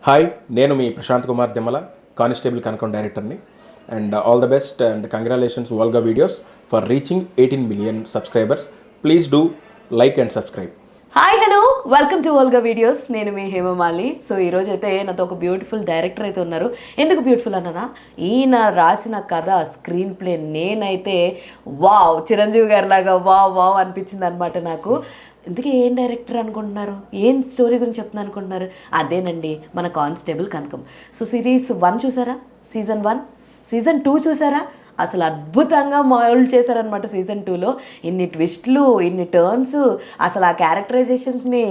Hi, నేను మీ Prashanth Kumar దెమ్మల, constable కనకం డైరెక్టర్ని. And all the best and congratulations Volga videos for reaching 18 million subscribers. Please do like and subscribe. Hi hello, welcome to Volga videos. నేను మీ Hemamali. So ఈరోజు అయితే నాతో ఒక beautiful director అయితే ఉన్నారు. ఎందుకు బ్యూటిఫుల్ అన్నానా, ఈయన రాసిన కథ స్క్రీన్ ప్లే నేనైతే వావ్, చిరంజీవి గారి లాగా వావ్ వావ్ అనిపించింది అనమాట నాకు. ఇందుకే ఏం డైరెక్టర్ అనుకుంటున్నారు, ఏం స్టోరీ గురించి చెప్తున్నా అనుకుంటున్నారు? అదేనండి మన కానిస్టేబుల్ కనకం. సో సిరీస్ 1 చూసారా, సీజన్ 1, సీజన్ 2 చూసారా? అసలు అద్భుతంగా మౌల్డ్ చేశారనమాట సీజన్ 2లో. ఇన్ని ట్విస్ట్లు, ఇన్ని టర్న్స్, అసలు ఆ క్యారెక్టరైజేషన్స్ని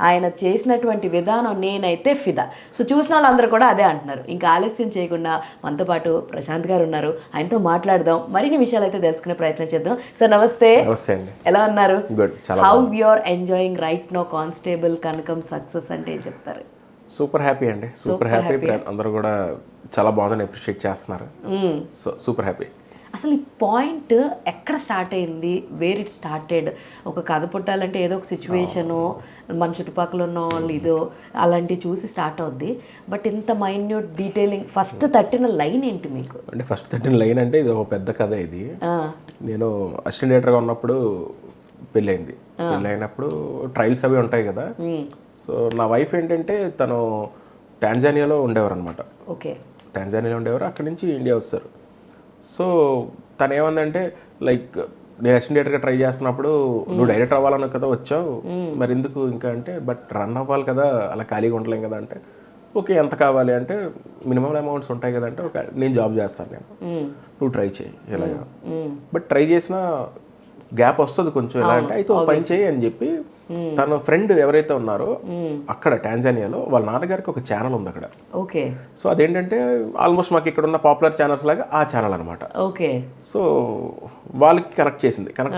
ఆయన చేసినటువంటి విధానం నేనైతే ఫిదా. సో చూసిన వాళ్ళందరూ కూడా అదే అంటున్నారు. ఇంకా ఆలస్యం చేయకుండా మనతో పాటు ప్రశాంత్ గారు ఉన్నారు, ఆయనతో మాట్లాడదాం, మరిన్ని విషయాలు అయితే తెలుసుకునే ప్రయత్నం చేద్దాం. సార్ నమస్తే. నమస్తే అండి. ఎలా ఉన్నారు? Good. How you are enjoying right now constable Kanakam success అంటే ఏం చెప్తారు? సూపర్ హ్యాపీ అండి, సూపర్ హ్యాపీ. అందరూ కూడా చాలా బాగుందని అప్రిషియేట్ చేస్తున్నారు. So super happy. అసలు ఈ పాయింట్ ఎక్కడ స్టార్ట్ అయింది, వేర్ ఇట్ స్టార్టెడ్? ఒక కథ పుట్టాలంటే ఏదో ఒక సిచ్యువేషను, మన చుట్టుపక్కల ఉన్న వాళ్ళు ఇదో అలాంటివి చూసి స్టార్ట్ అవుద్ది. బట్ ఇంత మైన్యూట్ డీటెయిలింగ్ ఫస్ట్ తట్టిన లైన్ ఏంటి మీకు? అంటే ఫస్ట్ 13 లైన్ అంటే ఇది ఒక పెద్ద కథ. ఇది నేను అసిస్టెంట్ డైరెక్టర్గా ఉన్నప్పుడు పెళ్ళైంది. పెళ్ళైనప్పుడు ట్రయల్స్ అవి ఉంటాయి కదా. సో నా వైఫ్ ఏంటంటే తను టాంజానియాలో ఉండేవారు అనమాట. ఓకే, టాంజానియాలో ఉండేవారు, అక్కడి నుంచి ఇండియా వచ్చారు. సో తను ఏమందంటే లైక్ నేను అసిస్టెంట్ డైరెక్టర్గా ట్రై చేస్తున్నప్పుడు నువ్వు డైరెక్టర్ అవ్వాలన్న కదా వచ్చావు, మరి ఎందుకు ఇంకా అంటే, బట్ రన్ అవ్వాలి కదా, అలా ఖాళీగా ఉండలేం కదా అంటే, ఓకే ఎంత కావాలి అంటే మినిమం అమౌంట్స్ ఉంటాయి కదంటే, ఒక నేను జాబ్ చేస్తాను, నేను నువ్వు ట్రై చేయి ఇలాగా. బట్ ట్రై చేసిన గ్యాప్ వస్తుంది కొంచెం, ఎలా అంటే అయితే ఒక పని చేయి అని చెప్పి తన ఫ్రెండ్ ఎవరైతే ఉన్నారో అక్కడ టాంజానియాలో వాళ్ళ నాన్నగారికి ఒక ఛానల్ ఉంది అక్కడ. ఓకే. సో అదేంటంటే ఆల్మోస్ట్ మాకు ఇక్కడ ఉన్న పాపులర్ ఛానల్స్ లాగా ఆ ఛానల్ అనమాట. ఓకే. సో వాళ్ళకి కనెక్ట్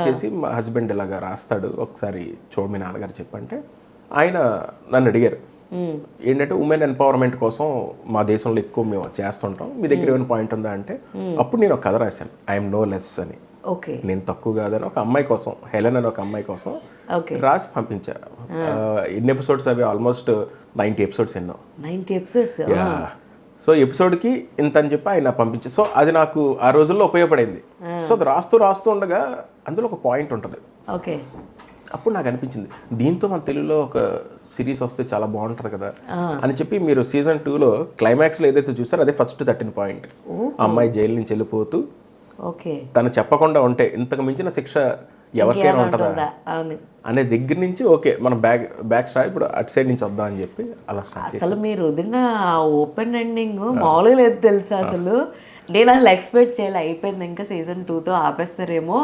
చేసి మా హస్బెండ్ ఇలాగా రాస్తాడు, ఒకసారి చూడు మీ నాన్నగారు చెప్పంటే ఆయన నన్ను అడిగారు ఏంటంటే ఉమెన్ ఎంపవర్మెంట్ కోసం మా దేశంలో ఎక్కువ మేము చేస్తుంటాం, మీ దగ్గర ఏమైనా పాయింట్ ఉందా అంటే, అప్పుడు నేను ఒక కథ రాశాను, ఐఎమ్ నో లెస్ అని. ఓకే. నేను తక్కువ కాదని ఒక అమ్మాయి కోసం, హెలెన్ అని ఒక అమ్మాయి కోసం రాసి పంపించా. ఎన్ని ఎపిసోడ్స్ అవి? ఆల్మోస్ట్ 90 ఎపిసోడ్స్ ఎన్నో. 90 ఎపిసోడ్స్. సో ఎపిసోడ్కి ఇంత అని చెప్పి ఆయన పంపించి, సో అది నాకు ఆ రోజుల్లో ఉపయోగపడింది. సో అది రాస్తూ ఉండగా అందులో ఒక పాయింట్ ఉంటుంది. ఓకే. అప్పుడు నాకు అనిపించింది దీంతో మన తెలుగులో ఒక సిరీస్ వస్తే చాలా బాగుంటుంది కదా అని చెప్పి, మీరు సీజన్ 2లో క్లైమాక్స్లో ఏదైతే చూసారో అదే ఫస్ట్ 13 పాయింట్. అమ్మాయి జైలు నుంచి వెళ్ళిపోతూ తను చెప్పకుండా ఉంటే ఇంతకు మించిన శిక్ష ఎవరికైనా ఉంటుందా అనే దగ్గర నుంచి ఓకే మనం బ్యాక్ స్టార్ట్ ఇప్పుడు అటు సైడ్ నుంచి వద్దాం అని చెప్పి అలా స్టార్ట్ చేసి. అసలు మీరు వదిలిన ఓపెన్ ఎండింగ్ మామూలుగా లేదు తెలుసా. అసలు నేను అసలు ఎక్స్పెక్ట్ చేయాలి, అయిపోయింది ఇంకా సీజన్ 2తో ఆపేస్తారేమో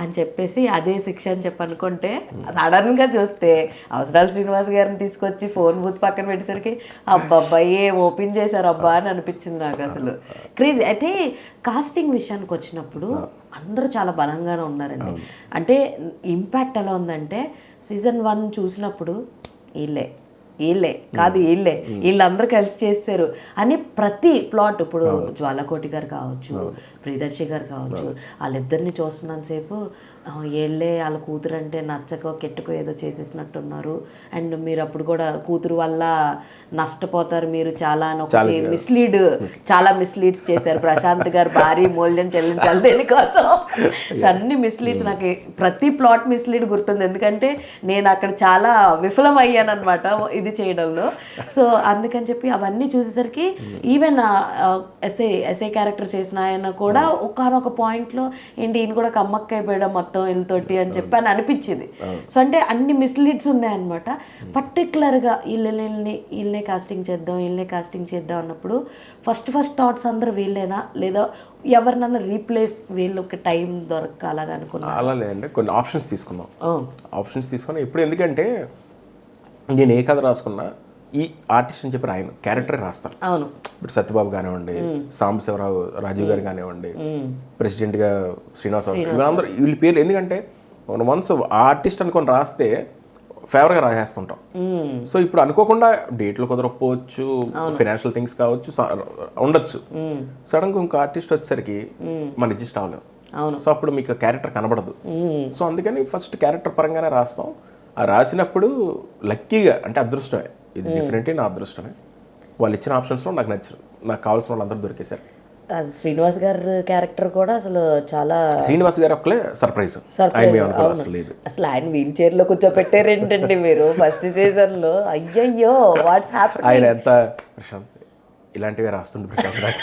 అని చెప్పేసి, అదే శిక్ష అని చెప్పి అనుకుంటే సడన్ గా చూస్తే అవసరాలు శ్రీనివాస్ గారిని తీసుకొచ్చి ఫోన్ బూత్ పక్కన పెట్టేసరికి అబ్బబ్బా ఏం ఓపెన్ చేశారు అబ్బా అని అనిపించింది నాకు. అసలు క్రేజీ. అయితే కాస్టింగ్ విషయానికి వచ్చినప్పుడు అందరూ చాలా బలంగానే ఉన్నారండి. అంటే ఇంపాక్ట్ ఎలా ఉందంటే సీజన్ 1 చూసినప్పుడు వీళ్ళందరూ కలిసి చేస్తారు అని ప్రతి ప్లాట్, ఇప్పుడు జ్వాలకోటి గారు కావచ్చు, ప్రియదర్శి గారు కావచ్చు, వాళ్ళిద్దరిని చూస్తున్నంతసేపు వీళ్ళే వాళ్ళ కూతురు అంటే నచ్చకో కెట్టుకో ఏదో చేసేసినట్టున్నారు, అండ్ మీరు అప్పుడు కూడా కూతురు వల్ల నష్టపోతారు మీరు చాలా అని ఒకటి చాలా మిస్లీడ్స్ చేశారు. ప్రశాంత్ గారు భారీ మూల్యం చెల్లించాలి దేనికోసం. సో అన్ని మిస్లీడ్స్, నాకు ప్రతి ప్లాట్ మిస్లీడ్ గుర్తుంది, ఎందుకంటే నేను అక్కడ చాలా విఫలం అయ్యాను అనమాట ఇది చేయడంలో. సో అందుకని చెప్పి అవన్నీ చూసేసరికి ఈవెన్ ఎస్ఐ క్యారెక్టర్ చేసిన ఆయన కూడా ఒకనొక పాయింట్లో ఏంటి ఈయన కూడా కమ్మక్క అయిపోయడం మొత్తం వీళ్ళతోటి అని చెప్పి అని అనిపించింది. సో అంటే అన్ని మిస్లీడ్స్ ఉన్నాయన్నమాట. పర్టికులర్గా వీళ్ళనే కాస్టింగ్ చేద్దాం అన్నప్పుడు ఫస్ట్ థాట్స్ అందరూ వీళ్ళేనా, లేదా ఎవరినన్నా రీప్లేస్ వీళ్ళకి టైం దొరక అలాగా అనుకున్నా? అలా లేదండి, కొన్ని ఆప్షన్స్ తీసుకున్నాం ఇప్పుడు. ఎందుకంటే నేను ఏ కథ రాసుకున్నా ఈ ఆర్టిస్ట్ అని చెప్పి రాయను, క్యారెక్టర్ రాస్తారు. అవును. ఇప్పుడు సత్యబాబు కానివ్వండి, సాంబశివరావు రాజీవ్ గారు కానివ్వండి, ప్రెసిడెంట్గా శ్రీనివాసరావు, వీళ్ళందరూ వీళ్ళ పేర్లు. ఎందుకంటే వన్స్ ఆర్టిస్ట్ అనుకొని రాస్తే ఫేవర్గా రాసేస్తుంటాం. సో ఇప్పుడు అనుకోకుండా డేట్లు కుదరకపోవచ్చు, ఫైనాన్షియల్ థింగ్స్ కావచ్చు, ఉండొచ్చు. సడన్గా ఇంకో ఆర్టిస్ట్ వచ్చేసరికి మన అడ్జస్ట్ అవ్వలేము. సో అప్పుడు మీకు క్యారెక్టర్ కనబడదు. సో అందుకని ఫస్ట్ క్యారెక్టర్ పరంగానే రాస్తాం. ఆ రాసినప్పుడు లక్కీగా అంటే అదృష్టమే, ఇది డెఫినెట్లీ నా అదృష్టమే. వాళ్ళు ఇచ్చిన ఆప్షన్స్లో నాకు నచ్చారు, నాకు కావాల్సిన వాళ్ళందరూ దొరికేశారు. అది శ్రీనివాస్ గారి క్యారెక్టర్ కూడా అసలు చాలా శ్రీనివాస్ గారు ఒక్కలే సర్ప్రైజ్, ఆయన మేము అనుకోలేదు అసలు లేదు. అసలు ఆయన వీల్ చైర్ లో కూర్చోపెట్టారేంటండి మీరు ఫస్ట్ సీజన్ లో? అయ్యయ్యో వాట్స్ హ్యాపెనింగ్. ఆయన ఎంత ప్రశాంత్ ఇలాంటివే రాస్తుండే ప్రశాంత్, నాకు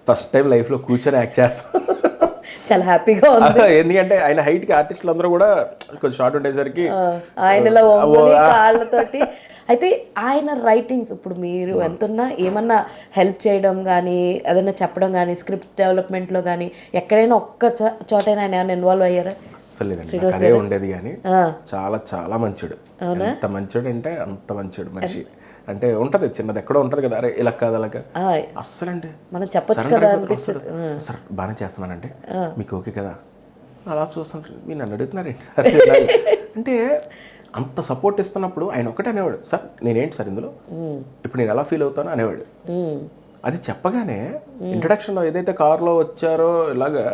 ఫస్ట్ టైం లైఫ్లో కూర్చొని యాక్ట్ చేస్తాను. చాలా హ్యాపీగా ఉంది. ఎందుకంటే ఆయన హైట్కి ఆర్టిస్టులు అందరూ కూడా కొంచెం షార్ట్ ఉండేసరికి ఆయనలో కాళ్ళతోటి. అయితే ఆయన రైటింగ్స్ ఇప్పుడు మీరు ఎంతున్నా ఏమన్నా హెల్ప్ చేయడం కానీ ఏదైనా చెప్పడం కానీ స్క్రిప్ట్ డెవలప్మెంట్లో కానీ ఎక్కడైనా ఒక్క చోటైనా ఆయన ఏమైనా ఇన్వాల్వ్ అయ్యారా? అసలు లేదండి, నాకు అదే ఉండేది. కానీ చాలా చాలా మంచోడు, ఎంత మంచోడు అంటే అంత మంచోడు మనిషి. అంటే ఉంటది చిన్నది ఎక్కడో ఉంటది కదా, అరే ఇలా కాదు అలాగా అస్సలండి మనం చెప్పొచ్చు కదా అనిపించదు. సార్ బాగానే చేస్తున్నానంటే మీకు ఓకే కదా, అలా చూస్తుంటే మీరు నన్ను అడుగుతున్నారేంటి సార్ అంటే అంత సపోర్ట్ ఇస్తున్నప్పుడు ఆయన ఒకటే అనేవాడు, సార్ నేనేంటి సార్ ఇందులో ఇప్పుడు నేను ఎలా ఫీల్ అవుతానో అనేవాడు. అది చెప్పగానే ఇంట్రడక్షన్లో ఏదైతే కార్లో వచ్చారో ఇలాగా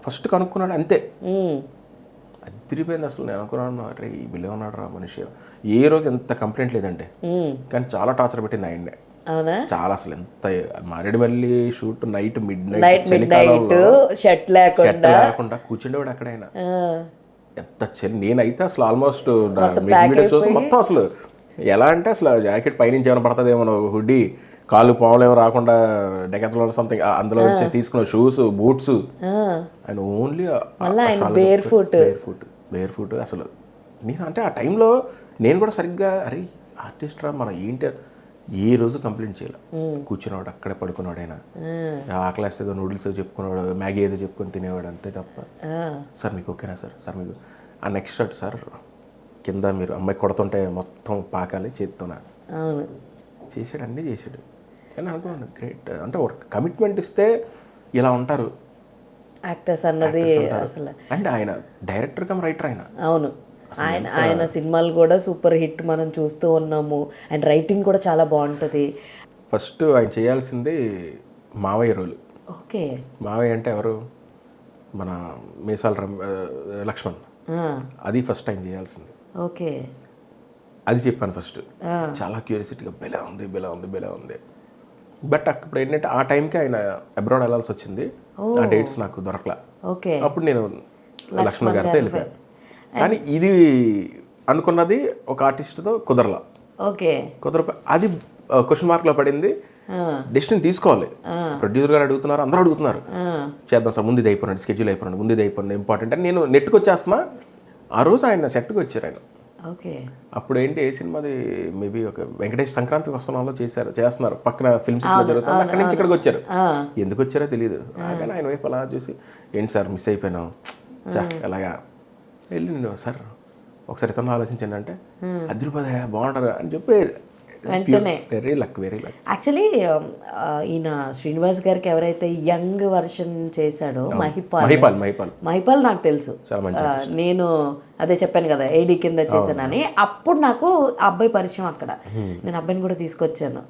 ఫస్ట్ కనుక్కున్నాడు అంతే, అది తిరిగిపోయింది. అసలు నేను అనుకున్నాను అరే ఈ బిల్లు ఉన్నాడు రా మనిషి, ఏ రోజు ఎంత కంప్లైంట్ లేదంటే, కానీ చాలా టార్చర్ పెట్టింది ఆయన్నే. అవునా? చాలా అసలు ఎంత Maredumilli shoot night mid shirt లేకుండా కూర్చుండేవాడు అక్కడ ఆయన. ఎంత చలి, నేనైతే అసలు ఆల్మోస్ట్ చూసి మొత్తం అసలు ఎలా అంటే అసలు జాకెట్ పైనుంచి ఏమైనా పడుతుందేమో, హుడ్డీ కాళ్ళు పాములు ఏమో రాకుండా డెకత్లో సంథింగ్ అందులో వచ్చి తీసుకున్న షూస్ బూట్స్, ఆయన ఓన్లీ బేర్ ఫుట్. అసలు నేను అంటే ఆ టైంలో నేను కూడా సరిగ్గా అరే ఆర్టిస్ట్ రా మనం ఏంటి ఏ రోజు కంప్లైంట్ చేయాలి, కూర్చునేవాడు అక్కడే పడుకున్నాడు ఆయన, ఆకలేస్తే ఏదో నూడిల్స్ చెప్పుకునేవాడు, మ్యాగీ ఏదో చెప్పుకొని తినేవాడు అంతే తప్ప. సార్ మీకు ఓకేనా సార్, సార్ మీకు ఆ నెక్స్ట్ షాట్ సార్ కింద మీరు అమ్మాయి కొడుతుంటే మొత్తం పాకాలి చేత్తోన చేసాడు, అన్నీ చేసాడు. కానీ అనుకున్నాను గ్రేట్, అంటే ఒక కమిట్మెంట్ ఇస్తే ఇలా ఉంటారు యాక్టర్స్ అన్నది అసలు. అంటే ఆయన డైరెక్టర్ కమ్ రైటర్ ఆయన. అవును, ఆయన సినిమాలు కూడా సూపర్ హిట్ మనం చూస్తూ ఉన్నాము. అండ్ రైటింగ్ కూడా చాలా బాగుంటుంది. ఫస్ట్ ఆయన చేయాల్సింది మావయ్య రోల్. ఓకే, మావయ్య అంటే ఎవరు, మన మీసాల లక్ష్మణ్, అది ఫస్ట్ ఆయన చేయాల్సింది. ఓకే, అది చెప్పాను ఫస్ట్, చాలా క్యూరియాసిటీగా బెలా ఉంది. బట్ అప్పుడు ఏంటంటే ఆ టైంకి ఆయన అబ్రాడ్ వెళ్ళాల్సి వచ్చింది, ఆ డేట్స్ నాకు దొరకలా. ఓకే, అప్పుడు నేను లక్ష్మణ్ గారితో వెళ్ళిపోయాను. కానీ ఇది అనుకున్నది ఒక ఆర్టిస్ట్తో కుదరలా. ఓకే, అది క్వశ్చన్ మార్క్లో పడింది. డెసిషన్ తీసుకోవాలి, ప్రొడ్యూసర్ గారు అడుగుతున్నారు, అందరూ అడుగుతున్నారు, చేద్దాం సార్ ముందు ఇది అయిపోయినాడు, స్కెడ్యూల్ అయిపోయినాడు, ముందు ఇది అయిపోయినాడు ఇంపార్టెంట్ అని నేను నెట్కి వచ్చేస్తున్నా. ఆ రోజు ఆయన సెట్కి వచ్చారు ఆయన. ఓకే, అప్పుడు ఏంటి ఏ సినిమాది మేబీ ఒక వెంకటేష్ సంక్రాంతికి వస్తున్నాలో చేస్తున్నారు, పక్కన ఫిల్మ్ సిటీలో జరుగుతుంది, అక్కడి నుంచి ఇక్కడికి వచ్చారు. ఎందుకు వచ్చారో తెలియదు, కానీ ఆయన వైపు అలా చూసి ఏంటి సార్ మిస్ అయిపోయినావు ఎలాగా వెళ్ళి నేను సార్ ఒకసారి ఇతను ఆలోచించండి అంటే అదిరిపోదా బాగుంటారు అని చెప్పి వెంటనే వెరీ లక్. యాక్చువల్లీ ఈయన శ్రీనివాస్ గారికి ఎవరైతే యంగ్ వర్షన్ చేశాడో మహిపాల్ నాకు తెలుసు, నేను అదే చెప్పాను కదా ఏడీ కింద చేశానని. అప్పుడు నాకు అబ్బాయి పరిచయం అక్కడ, నేను అబ్బాయిని కూడా తీసుకొచ్చాను.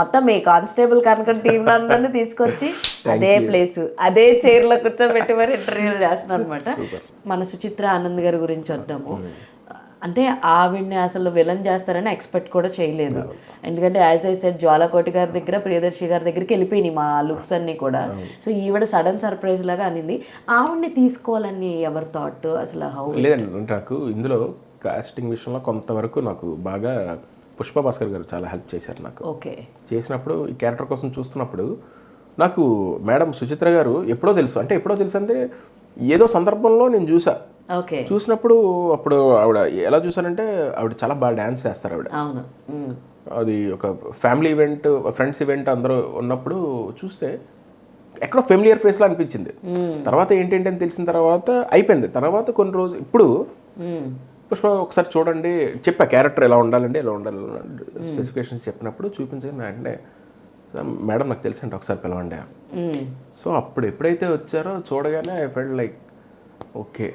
మొత్తం మీ కానిస్టేబుల్ కనుక టీం అందరినీ తీసుకొచ్చి అదే ప్లేస్ అదే చైర్ లో కూర్చోబెట్టి మరి ఇంటర్వ్యూలు చేస్తున్నాను అనమాట. మన సుచిత్ర ఆనంద్ గారి గురించి వద్దాము. అంటే ఆవిడ్ని అసలు విలన్ చేస్తారని ఎక్స్పెక్ట్ కూడా చేయలేదు. ఎందుకంటే యాజ్ ఐ సెడ్ జ్వాలకోటి గారి దగ్గర ప్రియదర్శి గారి దగ్గరికి వెళ్ళిపోయినాయి మా లుక్స్ అన్నీ కూడా. సో ఈవిడ సడన్ సర్ప్రైజ్ లాగా అనింది. ఆవిడ్ని తీసుకోవాలని ఎవరి థాట్ అసలు? హౌ లేదండి, నాకు ఇందులో కాస్టింగ్ విషయంలో కొంతవరకు నాకు బాగా పుష్ప భాస్కర్ గారు చాలా హెల్ప్ చేశారు నాకు. ఓకే, చేసినప్పుడు ఈ క్యారెక్టర్ కోసం చూస్తున్నప్పుడు నాకు మేడం సుచిత్ర గారు ఎప్పుడో తెలుసు అంటే ఏదో సందర్భంలో నేను చూసా. ఓకే, చూసినప్పుడు అప్పుడు ఆవిడ ఎలా చూసానంటే ఆవిడ చాలా బాగా డ్యాన్స్ చేస్తారు ఆవిడ. అవును, అది ఒక ఫ్యామిలీ ఈవెంట్ ఫ్రెండ్స్ ఈవెంట్ అందరూ ఉన్నప్పుడు చూస్తే ఎక్కడో ఫెమిలియర్ ఫేస్లా అనిపించింది. తర్వాత ఏంటంటే అని తెలిసిన తర్వాత అయిపోయింది. తర్వాత కొన్ని రోజులు ఇప్పుడు పుష్ప ఒకసారి చూడండి చెప్పా క్యారెక్టర్ ఎలా ఉండాలండి స్పెసిఫికేషన్స్ చెప్పినప్పుడు చూపించండి అంటే మేడం నాకు తెలిసి అంటే ఒకసారి పిలవండి. సో అప్పుడు ఎప్పుడైతే వచ్చారో చూడగానే I felt like okay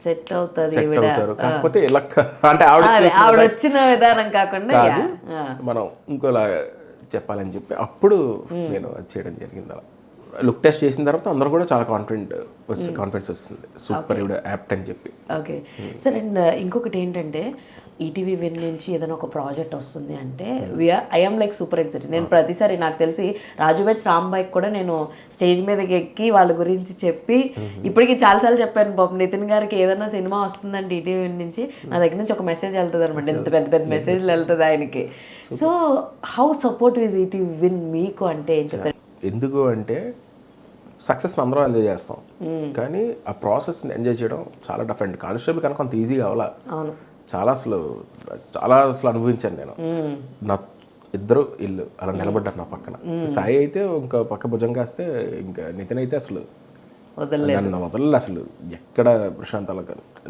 set అవుతారు. కాకపోతే అంటే ఆవిడ వచ్చిన విధానం కాకుండా మనం ఇంకోలా చెప్పాలని చెప్పి అప్పుడు నేను అది చేయడం జరిగింది. అలా లుక్ టెస్ట్ చేసిన తర్వాత అందరూ కూడా చాలా కాన్ఫిడెన్స్ వస్తుంది, సూపర్ ఇవిడ యాప్ట్ అని చెప్పి. ఓకే సార్, అండ్ ఇంకొకటి ఏంటంటే ఈటీవీ విన్ నుంచి ఏదైనా ఒక ప్రాజెక్ట్ వస్తుంది అంటే ఐఎమ్ లైక్ సూపర్ ఎక్సైటెడ్. నేను ప్రతిసారి నాకు తెలిసి రాజుబెట్స్ రాంబాయ్కి కూడా నేను స్టేజ్ మీదకి ఎక్కి వాళ్ళ గురించి చెప్పి ఇప్పటికి చాలాసార్లు చెప్పాను బాబు, నితిన్ గారికి ఏదైనా సినిమా వస్తుందంటే ఈటీవీ విన్ నుంచి నా దగ్గర నుంచి ఒక మెసేజ్ వెళ్తుంది అనమాట, ఇంత పెద్ద పెద్ద మెసేజ్లు వెళ్తుంది ఆయనకి. So how support is ETV win మీకు అంటే ఏం చెప్తారు? ఎందుకు అంటే సక్సెస్ని అందరం ఎంజాయ్ చేస్తాం, కానీ ఆ ప్రాసెస్ని ఎంజాయ్ చేయడం చాలా డిఫరెంట్. కానిస్టేబుల్ కనుక అంత ఈజీ కావాలా, అవును, చాలా అసలు అనుభవించాను నేను. నా ఇద్దరు ఇల్లు అలా నిలబడ్డారు నా పక్కన. సాయి అయితే ఇంకా పక్క భుజం కాస్తే, ఇంకా నితిన్ అయితే అసలు నన్ను వదలలేదు. అసలు ఎక్కడ ప్రశాంతాల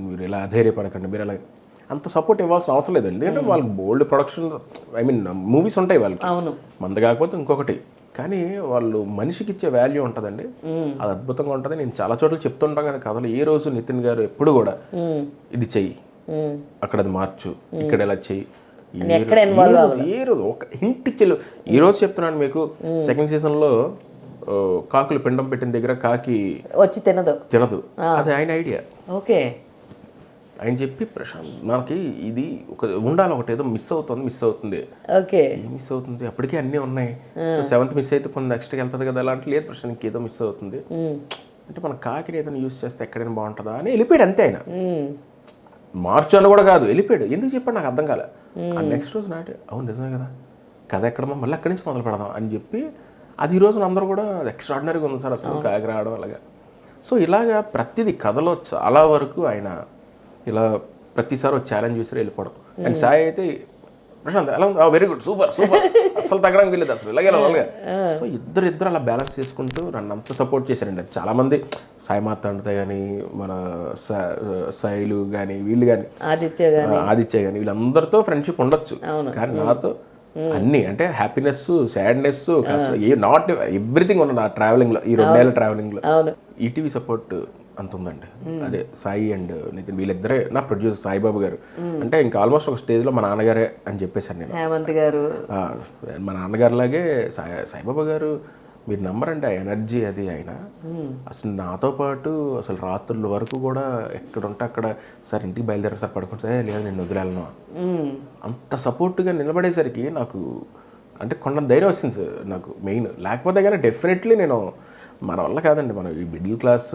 మీరు ఇలా అధైర్యపడకండి, మీరు ఇలా అంత సపోర్ట్ ఇవ్వాల్సిన అవసరం లేదు. ఎందుకంటే వాళ్ళకి బోల్డ్ ప్రొడక్షన్, ఐ మీన్ మూవీస్ ఉంటాయి వాళ్ళకి, మంద కాకపోతే ఇంకొకటి, కానీ వాళ్ళు మనిషికి ఇచ్చే వాల్యూ ఉంటుందండి, అది అద్భుతంగా ఉంటుంది. నేను చాలా చోట్ల చెప్తుంటాం కానీ కథలు, ఏ రోజు నితిన్ గారు ఎప్పుడు కూడా ఇది చెయ్యి, అక్కడ అది మార్చు, ఇక్కడ ఇలా చెయ్యి, ఏ రోజు ఒక హింట్ ఇచ్చేలు. ఈ రోజు చెప్తున్నాను మీకు, సెకండ్ సీజన్లో కాకులు పిండం పెట్టిన దగ్గర కాకి వచ్చి తినదు, అది ఆయన ఐడియా. ఓకే, ఆయన చెప్పి ప్రశాంత్ మనకి ఇది ఒక ఉండాలి, ఒకటి ఏదో మిస్ అవుతుంది, ఓకే మిస్ అవుతుంది, అప్పటికే అన్నీ ఉన్నాయి, 7th మిస్ అయితే కొన్ని నెక్స్ట్కి వెళ్తుంది కదా, అలాంటి లేదు ప్రశాంత్ ఇంకేదో మిస్ అవుతుంది అంటే మన కాకిని ఏదైనా యూస్ చేస్తే ఎక్కడైనా బాగుంటుందా అని వెళ్ళిపోయాడు అంతే. ఆయన మార్చు అని కూడా కాదు, వెళ్ళిపోయాడు. ఎందుకు చెప్పాడు నాకు అర్థం కాలే. ఆ నెక్స్ట్ రోజు నాటి అవును నిజమే కదా, కథ ఎక్కడ మళ్ళీ అక్కడి నుంచి మొదలు పెడదాం అని చెప్పి, అది ఈ రోజున అందరూ కూడా ఎక్స్ట్రాడినరీగా ఉంది సార్ అసలు కాకి రావడం అలాగా. సో ఇలాగా ప్రతిదీ కథలో చాలా వరకు ఆయన ఇలా ప్రతిసారి ఒక ఛాలెంజ్ చూసి వెళ్ళిపోవడం. అండ్ సాయి అయితే ప్రశాంత్ ఎలా ఉంది, వెరీ గుడ్, సూపర్ అసలు తగ్గడానికి వెళ్ళేది అసలు ఇలాగే అలాగే. సో ఇద్దరు అలా బ్యాలెన్స్ చేసుకుంటూ నన్ను అంత సపోర్ట్ చేశారండి. చాలామంది సాయి మార్తాండతో కానీ, మన సాయిలు కానీ, వీళ్ళు కానీ, ఆదిత్య కానీ, వీళ్ళందరితో ఫ్రెండ్షిప్ ఉండొచ్చు, కానీ నాతో అన్నీ అంటే హ్యాపీనెస్, సాడ్నెస్, నాట్ ఎవ్రీథింగ్ ఉన్నది ఆ ట్రావెలింగ్లో, ఈ 2 ఏళ్ళ ట్రావెలింగ్లో. ఈటీవీ సపోర్ట్ అంత ఉందండి. అదే సాయి అండ్ నితిన్ వీళ్ళిద్దరే నా ప్రొడ్యూసర్. సాయిబాబు గారు అంటే ఇంకా ఆల్మోస్ట్ ఒక స్టేజ్లో మా నాన్నగారే అని చెప్పేశాను నేను. హేమంత్ గారు మా నాన్నగారిలాగే సాయిబాబా గారు, మీరు నమ్మరండి ఆ ఎనర్జీ అది. ఆయన అసలు నాతో పాటు అసలు రాత్రుల వరకు కూడా ఎక్కడ ఉంటే అక్కడ, సార్ ఇంటికి బయలుదేరారు సార్ పడుకుంటే, లేదా నేను వదిలేను, అంత సపోర్ట్గా నిలబడేసరికి నాకు అంటే కొంత ధైర్యం వచ్చింది సార్ నాకు మెయిన్. లేకపోతే కానీ డెఫినెట్లీ నేను మన వల్ల కాదండి, మనం ఈ మిడిల్ క్లాస్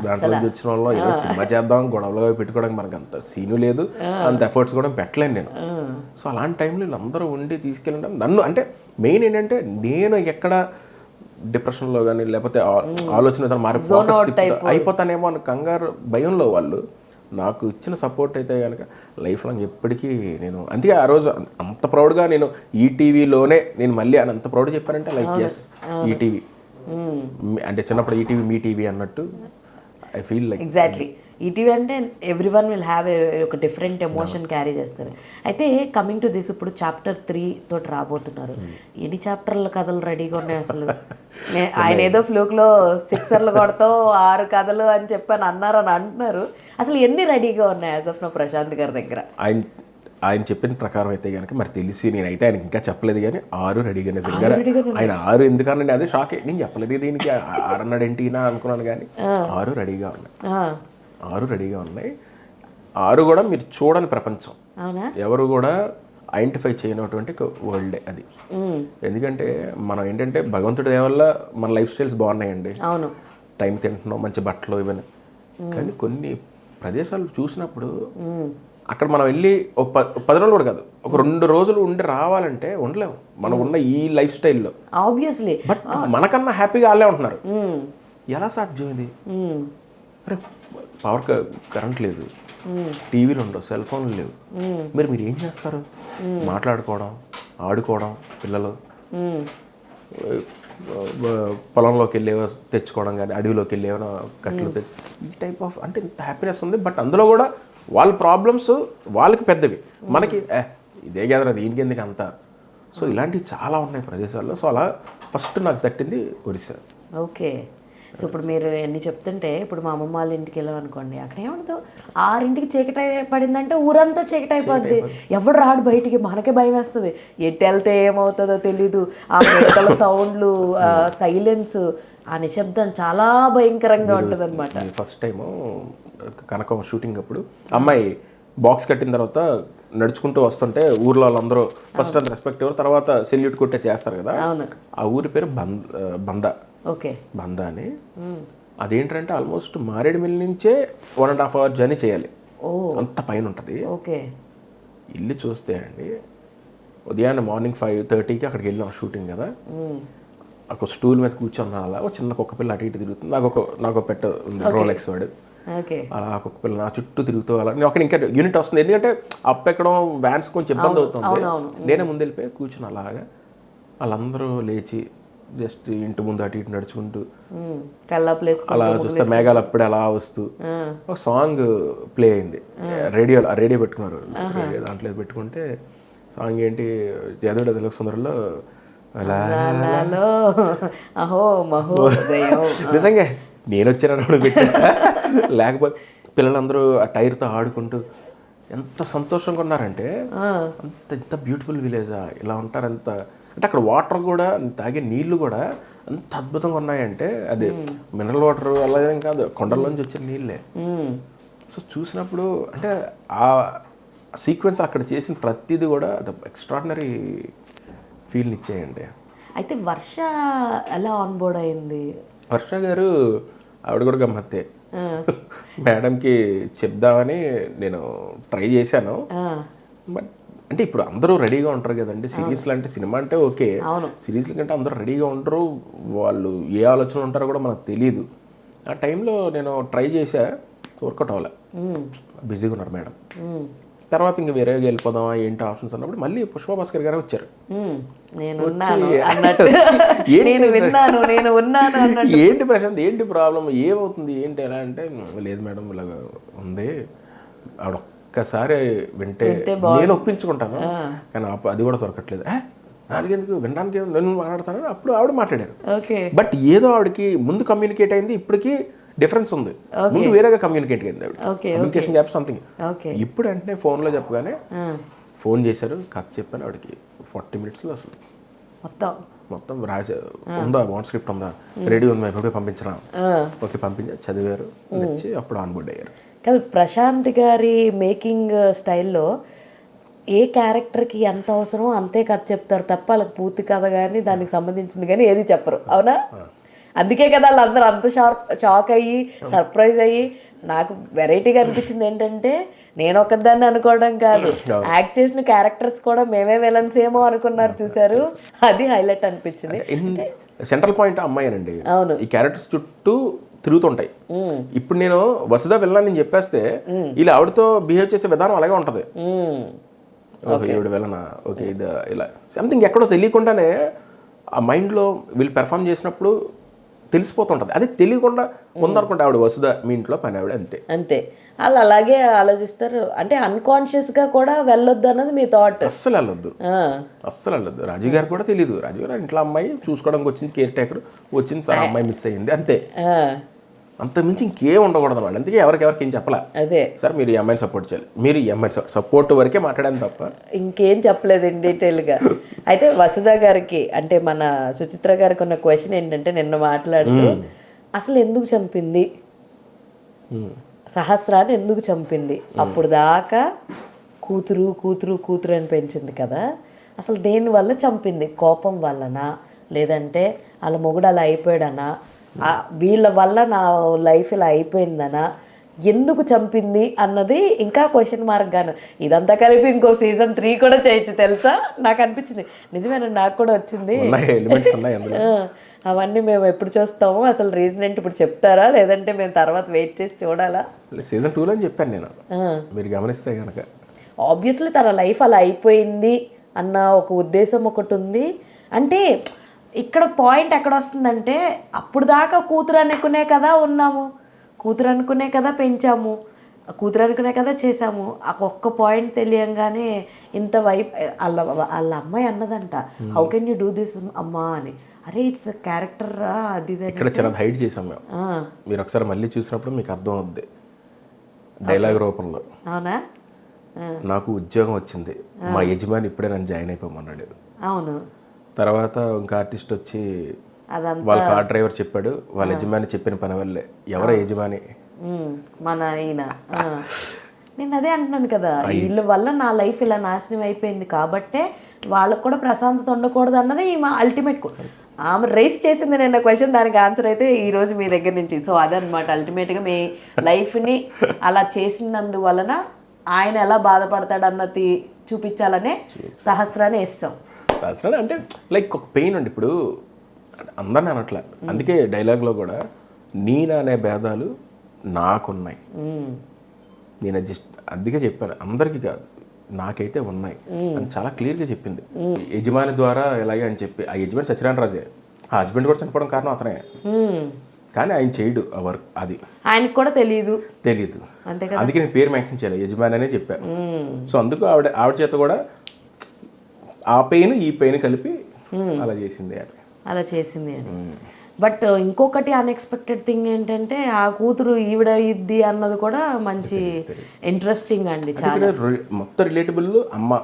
దాంట్లో నుంచి వచ్చిన వాళ్ళు ఏదో సినిమా చేద్దాం గొడవలో పెట్టుకోవడానికి మనకు అంత సీను లేదు, అంత ఎఫర్ట్స్ కూడా పెట్టలేను నేను. సో అలాంటి టైంలో వీళ్ళందరూ ఉండి తీసుకెళ్ళడం నన్ను, అంటే మెయిన్ ఏంటంటే నేను ఎక్కడ డిప్రెషన్లో కానీ లేకపోతే ఆలోచన మారి అయిపోతానేమో అని కంగారు భయంలో వాళ్ళు నాకు ఇచ్చిన సపోర్ట్ అయితే కనుక లైఫ్ లాంగ్ ఎప్పటికీ నేను, అందుకే ఆ రోజు అంత ప్రౌడ్గా నేను ఈటీవీలోనే నేను మళ్ళీ అని అంత ప్రౌడ్ చెప్పానంటే లైక్ ఎస్ ఈటీవీ అంటే చిన్నప్పుడు ఈటీవీ మీ టీవీ అన్నట్టు I feel like exactly. ETV అంటే ఎవ్రీ వన్ విల్ హ్యావ్ ఒక డిఫరెంట్ ఎమోషన్ క్యారీ చేస్తారు. అయితే కమింగ్ టు దిస్, ఇప్పుడు చాప్టర్ 3 తోటి రాబోతున్నారు. ఎన్ని చాప్టర్ల కథలు రెడీగా ఉన్నాయి అసలు? ఆయన ఏదో ఫ్లూక్లో 6 కొడతాం 6 కథలు అని చెప్పని అన్నారని అంటున్నారు. అసలు ఎన్ని రెడీగా ఉన్నాయి యాజ్ ఆఫ్ నౌ ప్రశాంత్ గారి దగ్గర? ఆయన చెప్పిన ప్రకారం అయితే కనుక మరి తెలిసి నేనైతే ఆయనకి ఇంకా చెప్పలేదు, కానీ 6 రెడీగా నిజంగా. ఆయన 6 ఎందుకనండి అదే షాకే, నేను చెప్పలేదు దీనికి 6 అన్నాడు ఏంటినా అనుకున్నాను, కానీ 6 రెడీగా ఉన్నాయి. 6 రెడీగా ఉన్నాయి. 6 కూడా మీరు చూడని ప్రపంచం, ఎవరు కూడా ఐడెంటిఫై చేయనటువంటి వరల్డే అది. ఎందుకంటే మనం ఏంటంటే భగవంతుడి వల్ల మన లైఫ్ స్టైల్స్ బాగున్నాయండి, టైం తింటున్నాం, మంచి బట్టలు ఇవన్నీ, కానీ కొన్ని ప్రదేశాలు చూసినప్పుడు అక్కడ మనం వెళ్ళి ఒక 10 రోజులు కూడా కాదు, ఒక 2 రోజులు ఉండి రావాలంటే ఉండలేము మనం ఉన్న ఈ లైఫ్ స్టైల్లో. ఆబ్వియస్లీ బట్ మనకన్నా హ్యాపీగా వాళ్ళే ఉంటున్నారు. ఎలా సాధ్యం ఇది? అరే పవర్ కరెంట్ లేదు, టీవీలు ఉండవు, సెల్ ఫోన్లు లేవు, మీరు ఏం చేస్తారు? మాట్లాడుకోవడం, ఆడుకోవడం, పిల్లలు పొలంలోకి వెళ్ళేవో తెచ్చుకోవడం, కానీ అడవిలోకి వెళ్ళేవో కట్టెలు తెచ్చు, ఈ టైప్ ఆఫ్ అంటే ఇంత హ్యాపీనెస్ ఉంది. బట్ అందులో కూడా వాళ్ళ ప్రాబ్లమ్స్ వాళ్ళకి పెద్దవి, మనకి ఇదే కదా దీనికి ఎందుకు అంతా. సో ఇలాంటివి చాలా ఉన్నాయి ప్రదేశాల్లో. సో అలా ఫస్ట్ నాకు తట్టింది ఒరిస్సా. ఓకే. సో ఇప్పుడు మీరు ఎన్ని చెప్తుంటే, ఇప్పుడు మా అమ్మమ్మ వాళ్ళ ఇంటికి వెళ్ళామనుకోండి, అక్కడ ఏమంటావు 6ంటికి చీకటి పడిందంటే ఊరంతా చీకటి అయిపోద్ది, ఎవడు రాడు బయటికి, మనకే భయం వేస్తుంది, ఎటు వెళ్తే ఏమవుతుందో తెలీదు, ఆ పిడకల సౌండ్లు, సైలెన్స్, ఆ నిశ్శబ్దం చాలా భయంకరంగా ఉంటుంది అనమాట. ఫస్ట్ టైము కనకం షూటింగ్ అప్పుడు అమ్మాయి బాక్స్ కట్టిన తర్వాత నడుచుకుంటూ వస్తుంటే ఊర్లో వాళ్ళందరూ ఫస్ట్ అంత రెస్పెక్ట్ ఇవ్వరు, తర్వాత సెల్యూట్ కొట్టే చేస్తారు కదా. అవును. ఆ ఊరి పేరు బంద. ఓకే. బంద అని. అదేంటంటే ఆల్మోస్ట్ మారేడుమిల్లి నుంచే 1.5 hour జర్నీ చేయాలి. అంత పైన ఉంటుంది. ఓకే. ఇల్లు చూస్తే అండి, ఉదయాన్నే మార్నింగ్ 5:30కి అక్కడికి వెళ్ళాం షూటింగ్ కదా. ఒక స్టూల్ మీద కూర్చున్నా, అలా ఒక చిన్న కుక్క పిల్ల అటు ఇటు తిరుగుతుంది. నాకు ఒక పెట్ట ఉంది, రోలెక్స్ వాడు. అలా కుక్క పిల్ల నా చుట్టూ తిరుగుతూ అలా నేను ఒక ఇంకా యూనిట్ వస్తుంది, ఎందుకంటే అప్ ఎక్కడం వ్యాన్స్ కొంచెం ఇబ్బంది అవుతుంది. నేనే ముందు వెళ్ళిపోయి కూర్చుని అలాగా వాళ్ళందరూ లేచి జస్ట్ ఇంటి ముందు అటు ఇటు నడుచుకుంటూ అలా చూస్తే మేఘాలు అప్పుడే అలా వస్తూ ఒక సాంగ్ ప్లే అయింది. రేడియో పెట్టుకున్నారు, దాంట్లో పెట్టుకుంటే సాంగ్ ఏంటి, జయదేవుడు తెలుగు సుందరంలో నిజంగా నేను వచ్చాను పెట్టా. లేకపోతే పిల్లలందరూ ఆ టైర్తో ఆడుకుంటూ ఎంత సంతోషంగా ఉన్నారంటే, ఎంత బ్యూటిఫుల్ విలేజా, ఇలా ఉంటారు. అంటే అక్కడ వాటర్ కూడా, తాగే నీళ్లు కూడా అంత అద్భుతంగా ఉన్నాయంటే, అది మినరల్ వాటర్ అలాగేం కాదు, కొండల్లోంచి వచ్చిన నీళ్ళే. సో చూసినప్పుడు అంటే ఆ సీక్వెన్స్ అక్కడ చేసిన ప్రతిదీ కూడా అది ఎక్స్ట్రాడినరీ ఫీల్ని ఇచ్చేయండి. అయితే వర్ష ఎలా ఆన్ బోర్డ్ అయింది? వర్ష గారు ఆవిడ కూడా గమ్మత్తే. మేడంకి చెప్దామని నేను ట్రై చేశాను. బట్ అంటే ఇప్పుడు అందరూ రెడీగా ఉంటారు కదండి, సిరీస్లు అంటే. సినిమా అంటే ఓకే, సిరీస్ల కంటే అందరూ రెడీగా ఉంటారు, వాళ్ళు ఏ ఆలోచన ఉంటారో కూడా మనకు తెలియదు. ఆ టైంలో నేను ట్రై చేసా, వర్కౌట్ అవ్వలే, బిజీగా ఉన్నారు మేడం. తర్వాత ఇంక వేరేగా వెళ్ళిపోదామా ఏంటి ఆప్షన్స్ అన్నప్పుడు మళ్ళీ పుష్ప భాస్కర్ గారే వచ్చారు. ఏంటి ప్రశాంత్, ఏంటి ప్రాబ్లం, ఏమవుతుంది, ఏంటి ఎలా అంటే, లేదు మేడం ఇలాగ ఉంది, ఆవిడ ఒక్కసారి వింటే నేను ఒప్పించుకుంటాను, కానీ అది కూడా దొరకట్లేదు. నాలుగెందుకు, వినడానికి నేను మాట్లాడతాను. అప్పుడు ఆవిడ మాట్లాడారు. బట్ ఏదో ఆవిడకి ముందు కమ్యూనికేట్ అయింది, ఇప్పటికీ డిఫరెన్స్ ఉంది. ముందు వేరేగా కమ్యూనికేట్ అయింది ఆవిడ, కమ్యూనికేషన్ గ్యాప్ సంథింగ్. ఇప్పుడు అంటే ఫోన్లో చెప్పగానే ఫోన్ చేశారు, కథ చెప్పాను ఆవిడకి 40 minutesలో అసలు మొత్తం రాసే ఉందా, బాండ్ స్క్రిప్ట్ ఉందా, రెడీ ఉందా, ఎప్పుడే పంపించరా, ఓకే పంపించా, చదివారు, వచ్చి అప్పుడు ఆన్బోర్డ్ అయ్యారు. కానీ ప్రశాంత్ గారి మేకింగ్ స్టైల్లో ఏ క్యారెక్టర్కి ఎంత అవసరమో అంతే కథ చెప్తారు తప్ప వాళ్ళకి పూర్తి కథ కానీ దానికి సంబంధించింది కానీ ఏది చెప్పరు, అవునా? అందుకే కదా వాళ్ళందరూ అంత షాక్ అయ్యి సర్ప్రైజ్ అయ్యి. నాకు వెరైటీగా అనిపించింది ఏంటంటే, నేను ఒకదాన్ని అనుకోవడం కాదు, యాక్ట్ చేసిన క్యారెక్టర్స్ కూడా మేమే విలన్స్ ఏమో అనుకున్నారు, చూసారు, అది హైలైట్ అనిపించింది. సెంట్రల్ పాయింట్ అమ్మాయినండి. అవును, ఈ క్యారెక్టర్స్ చుట్టూ తిరుగుతుంటాయి. ఇప్పుడు నేను వసుదా వెళ్ళాలని నేను చెప్పేస్తే ఇలా ఆవిడతో బిహేవ్ చేసే విధానం అలాగే ఉంటది. ఈవిడ వెళ్ళనా, ఓకే ఇది ఇలా సంథింగ్ ఎక్కడో తెలియకుండానే ఆ మైండ్లో వీళ్ళు పెర్ఫామ్ చేసినప్పుడు తెలిసిపోతుంటుంది. అది తెలియకుండా ఉందనుకుంటే ఆవిడ వసుదా మీ ఇంట్లో పని ఆవిడ, అంతే. వాళ్ళు అలాగే ఆలోచిస్తారు. అంటే అన్కాన్షియస్గా కూడా వెళ్ళొద్దు అన్నది మీ థాట్? అస్సలు వెళ్ళొద్దు. రాజు గారు కూడా తెలియదు. రాజు గారు ఇంట్లో అమ్మాయి చూసుకోవడానికి వచ్చింది, కేర్ టేకర్ వచ్చింది, సార్ అమ్మాయి మిస్ అయ్యింది, అంతే. అంతకుమించి ఇంకేం ఉండకూడదు అన్నమాట. అందుకే ఎవరికి ఏం చెప్పలే, అదే సార్ మీరు ఈ అమ్మాయిని సపోర్ట్ చేయాలి, మీరు ఈ అమ్మాయి సపోర్ట్ వరకే మాట్లాడాను తప్ప ఇంకేం చెప్పలేదు ఇన్ డీటెయిల్గా. అయితే వసుధ గారికి, అంటే మన సుచిత్ర గారికి ఉన్న క్వశ్చన్ ఏంటంటే, నిన్న మాట్లాడుతూ అసలు ఎందుకు చంపింది, సహస్రాన్ని ఎందుకు చంపింది? అప్పుడు దాకా కూతురు అని పెంచింది కదా, అసలు దేనివల్ల చంపింది? కోపం వల్లనా, లేదంటే వాళ్ళ మొగుడు అలా అయిపోయాడనా, వీళ్ళ వల్ల నా లైఫ్ ఇలా అయిపోయిందనా, ఎందుకు చంపింది అన్నది ఇంకా క్వశ్చన్ మార్క్ గాను. ఇదంతా కలిపి ఇంకో సీజన్ 3 కూడా చేయొచ్చు తెలుసా, నాకు అనిపించింది. నిజమేనండి, నాకు కూడా వచ్చింది. అవన్నీ మేము ఎప్పుడు చూస్తాము, అసలు రీజన్ ఏంటి ఇప్పుడు చెప్తారా, లేదంటే మేము తర్వాత వెయిట్ చేసి చూడాలా? సీజన్ 2లో చెప్పాను నేను, మీరు గమనిస్తే కనుక. ఆబ్వియస్లీ తన లైఫ్ అలా అయిపోయింది అన్న ఒక ఉద్దేశం ఒకటి ఉంది. అంటే ఇక్కడ పాయింట్ ఎక్కడ వస్తుందంటే, అప్పుడు దాకా కూతురు అనుకునే కదా ఉన్నాము, కూతురు అనుకునే కదా పెంచాము, కూతురు అనుకునే కదా చేసాము. ఆ ఒక్క పాయింట్ తెలియంగానే ఇంత వాళ్ళ అమ్మాయి అన్నదంట, how can you do this అమ్మా అని. అరే ఇట్స్ క్యారెక్టర్ అది ఇక్కడ చాలా హైడ్ చేసాం మేము. మీరు ఒకసారి మళ్ళీ చూసినప్పుడు మీకు అర్థం అవుద్ది డైలాగ్ రూపంలో. అవునా? నాకు ఉద్యోగం వచ్చింది, మా యజమాని ఇప్పుడే నన్ను జాయిన్ అయిపోమన్నాడు. అవును. తర్వాత ఇంకా ఆర్టిస్ట్ వచ్చి వాళ్ళ కార్ డ్రైవర్ చెప్పాడు, వాళ్ళ యజమాని చెప్పిన పని వల్లే. ఎవరో యజమాని? మన ఈయన. నేను అదే అంటున్నాను కదా, వీళ్ళ వల్ల నా లైఫ్ ఇలా నాశనం అయిపోయింది కాబట్టే వాళ్ళకు కూడా ప్రశాంతత ఉండకూడదు అన్నది మా అల్టిమేట్. ఆమె రైస్ చేసింది నిన్న క్వశ్చన్, దానికి ఆన్సర్ అయితే ఈ రోజు మీ దగ్గర నుంచి. సో అదనమాట అల్టిమేట్గా మీ లైఫ్ని అలా చేసినందువలన ఆయన ఎలా బాధపడతాడు అన్నది చూపించాలనే సహస్రాన్ని వేస్తాం. సహస్రాన్ని అంటే లైక్ ఒక పెయిన్ అండి. ఇప్పుడు అందరిని అనట్లే, అందుకే డైలాగ్లో కూడా నేను అనే భేదాలు నాకున్నాయి, నేను జస్ట్ అందుకే చెప్పాను, అందరికీ కాదు నాకైతే ఉన్నాయి అని చాలా క్లియర్గా చెప్పింది. యజమాని ద్వారా ఎలాగే అని చెప్పి, ఆ యజమాని సత్యనారాయణ రాజే, ఆ హస్బెండ్ కూడా చనిపోవడం కారణం అతనే, కానీ ఆయన చేయడు ఆ వర్క్, అది ఆయనకు కూడా తెలియదు. అంతే కదా, అందుకే నేను పేరు మెన్షన్ చేయలేదు, యజమాని అనే చెప్పాను. సో అందుకు ఆవిడ చేత కూడా ఆ పెయిన్ ఈ పెయిన్ కలిపి అలా చేసింది అని. బట్ ఇంకొకటి అన్ఎక్స్పెక్టెడ్ థింగ్ ఏంటంటే ఆ కూతురు ఈవిడ ఇద్ది అన్నది కూడా మంచి ఇంట్రెస్టింగ్ అండి. చాలా మొత్తం రిలేటబుల్. అమ్మ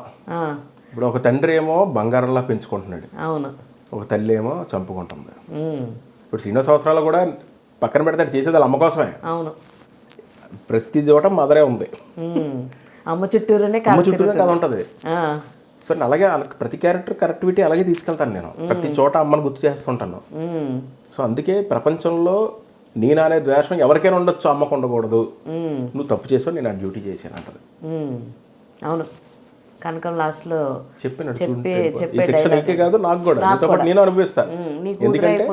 ఇప్పుడు ఒక తండ్రి ఏమో బంగారంలా పెంచుకుంటున్నాడు, అవును, ఒక తల్లి ఏమో చంపుకుంటుంది. ఇప్పుడు శ్రీనివాస అవసరాలు కూడా పక్కన పెడతాడు, చేసేది వాళ్ళ అమ్మ కోసమే. అవును, ప్రతి చోట మదరే ఉంది, అమ్మ చుట్టూరునే కథ ఉంటుంది. సో అలాగే ప్రతి క్యారెక్టర్ కరెక్టివిటీ అలాగే తీసుకెళ్తాను నేను, ప్రతి చోట అమ్మను గుర్తు చేస్తుంటాను. సో అందుకే ప్రపంచంలో నేను అనే ద్వేషం ఎవరికైనా ఉండొచ్చు, అమ్మకు ఉండకూడదు, నువ్వు తప్పు చేసావు నేను ఆ డ్యూటీ చేశాను అంటది. అవును, కనకం లాస్ట్లో చెప్పినాడు, కాదు నాకు కూడా, నేను అనిపిస్తాను. ఎందుకంటే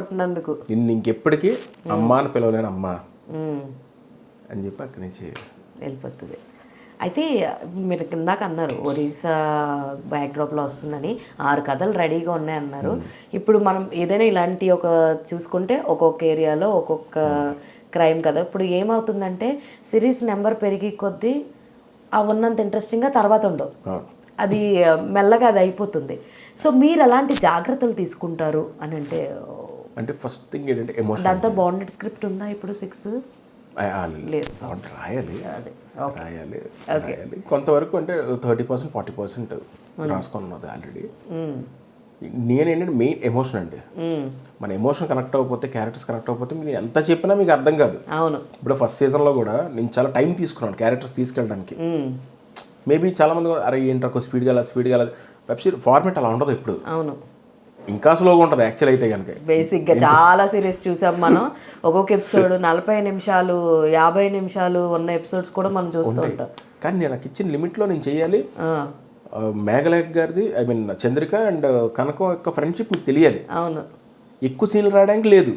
నిన్ను ఇంకెప్పటికీ అమ్మ అని పిలవలేను అమ్మా అని చెప్పి అక్కడి నుంచి వెళ్ళిపోతుంది. అయితే మీరు కిందాక అన్నారు ఒరిస్సా బ్యాక్డ్రాప్లో వస్తుందని, 6 కథలు రెడీగా ఉన్నాయన్నారు. ఇప్పుడు మనం ఏదైనా ఇలాంటి ఒక చూసుకుంటే ఒక్కొక్క ఏరియాలో ఒక్కొక్క క్రైమ్ కథ. ఇప్పుడు ఏమవుతుందంటే సిరీస్ నెంబర్ పెరిగి కొద్దీ అవి ఉన్నంత ఇంట్రెస్టింగ్గా తర్వాత ఉండవు, అది మెల్లగా అది అయిపోతుంది. సో మీరు ఎలాంటి జాగ్రత్తలు తీసుకుంటారు అని అంటే ఫస్ట్ థింగ్ ఏంటంటే ఎమోషన్. దాంతో బాండెడ్ స్క్రిప్ట్ ఉందా ఇప్పుడు 6? రాయాలి కొంతవరకు, అంటే 30% 40% రాసుకున్నది ఆల్రెడీ. నేనేంటంటే మెయిన్ ఎమోషన్ అండి. మన ఎమోషన్ కనెక్ట్ అవ్వకపోతే, క్యారెక్టర్స్ కనెక్ట్ అవ్వకపోతే మీరు ఎంత చెప్పినా మీకు అర్థం కాదు. అవును, ఇప్పుడు ఫస్ట్ సీజన్లో కూడా నేను చాలా టైం తీసుకున్నాను క్యారెక్టర్స్ తీసుకెళ్ళడానికి. మేబీ చాలా మంది అరే ఏంటో స్పీడ్గా వెళ్ళాలి వెబ్ సిరీస్ ఫార్మేట్ అలా ఉండదు ఇప్పుడు. అవును, ఇంకా స్లోగా ఉంటుంది యాక్చువల్ అయితే కనుక. బేసిక్గా చాలా సిరీస్ చూసాం మనం, ఒక్కొక్క ఎపిసోడ్ 40 నిమిషాలు 50 నిమిషాలు ఉన్న ఎపిసోడ్స్ కూడా మనం చూస్తూ ఉంటాం. కానీ నేను నాకు ఇచ్చిన లిమిట్లో నేను చేయాలి. మేఘలేఖ గారిది, ఐ మీన్ చంద్రిక అండ్ కనకం యొక్క ఫ్రెండ్షిప్ మీకు తెలియాలి. అవును, ఎక్కువ సీన్లు రాయడానికి లేదు,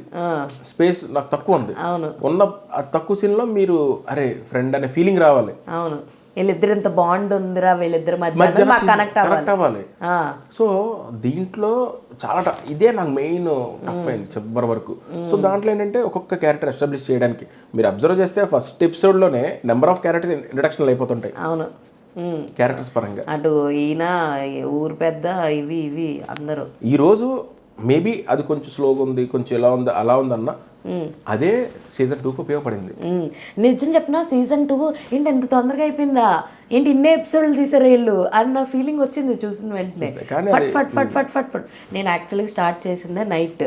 స్పేస్ నాకు తక్కువ ఉంది. అవును, ఉన్న తక్కువ సీన్లో మీరు అరే ఫ్రెండ్ అనే ఫీలింగ్ రావాలి. అవును, వీళ్ళిద్దరు ఇంత బాండ్ ఉందిరా వీళ్ళిద్దరు మధ్య కనెక్ట్ అవ్వాలి. సో దీంట్లో చాలా ఇదే నాకు మెయిన్ టఫ్ అయింది చివరి వరకు. సో దాంట్లో ఏంటంటే ఒక్కొక్క క్యారెక్టర్ ఎస్టాబ్లిష్ చేయడానికి మీరు అబ్జర్వ్ చేస్తే ఫస్ట్ ఎపిసోడ్లోనే నెంబర్ ఆఫ్ క్యారెక్టర్ ఇంట్రడక్షన్లు అయిపోతుంటాయి. అవును, క్యారెక్టర్స్ పరంగా అటు ఈయన ఊరు పెద్ద ఇవి అందరూ. ఈరోజు మేబీ అది కొంచెం స్లోగా ఉంది, కొంచెం ఎలా ఉంది అలా ఉందన్న, అదే సీజన్ 2కు ఉపయోగపడింది. నిజం చెప్పిన సీజన్ 2 ఏంటి ఎంత తొందరగా అయిపోయిందా, ఏంటి ఇన్నే ఎపిసోడ్లు తీసారు వీళ్ళు అన్న ఫీలింగ్ వచ్చింది చూసిన వెంటనే. ఫట్ ఫట్ ఫట్ ఫట్ ఫట్ ఫట్ నేను యాక్చువల్గా స్టార్ట్ చేసిందే నైట్,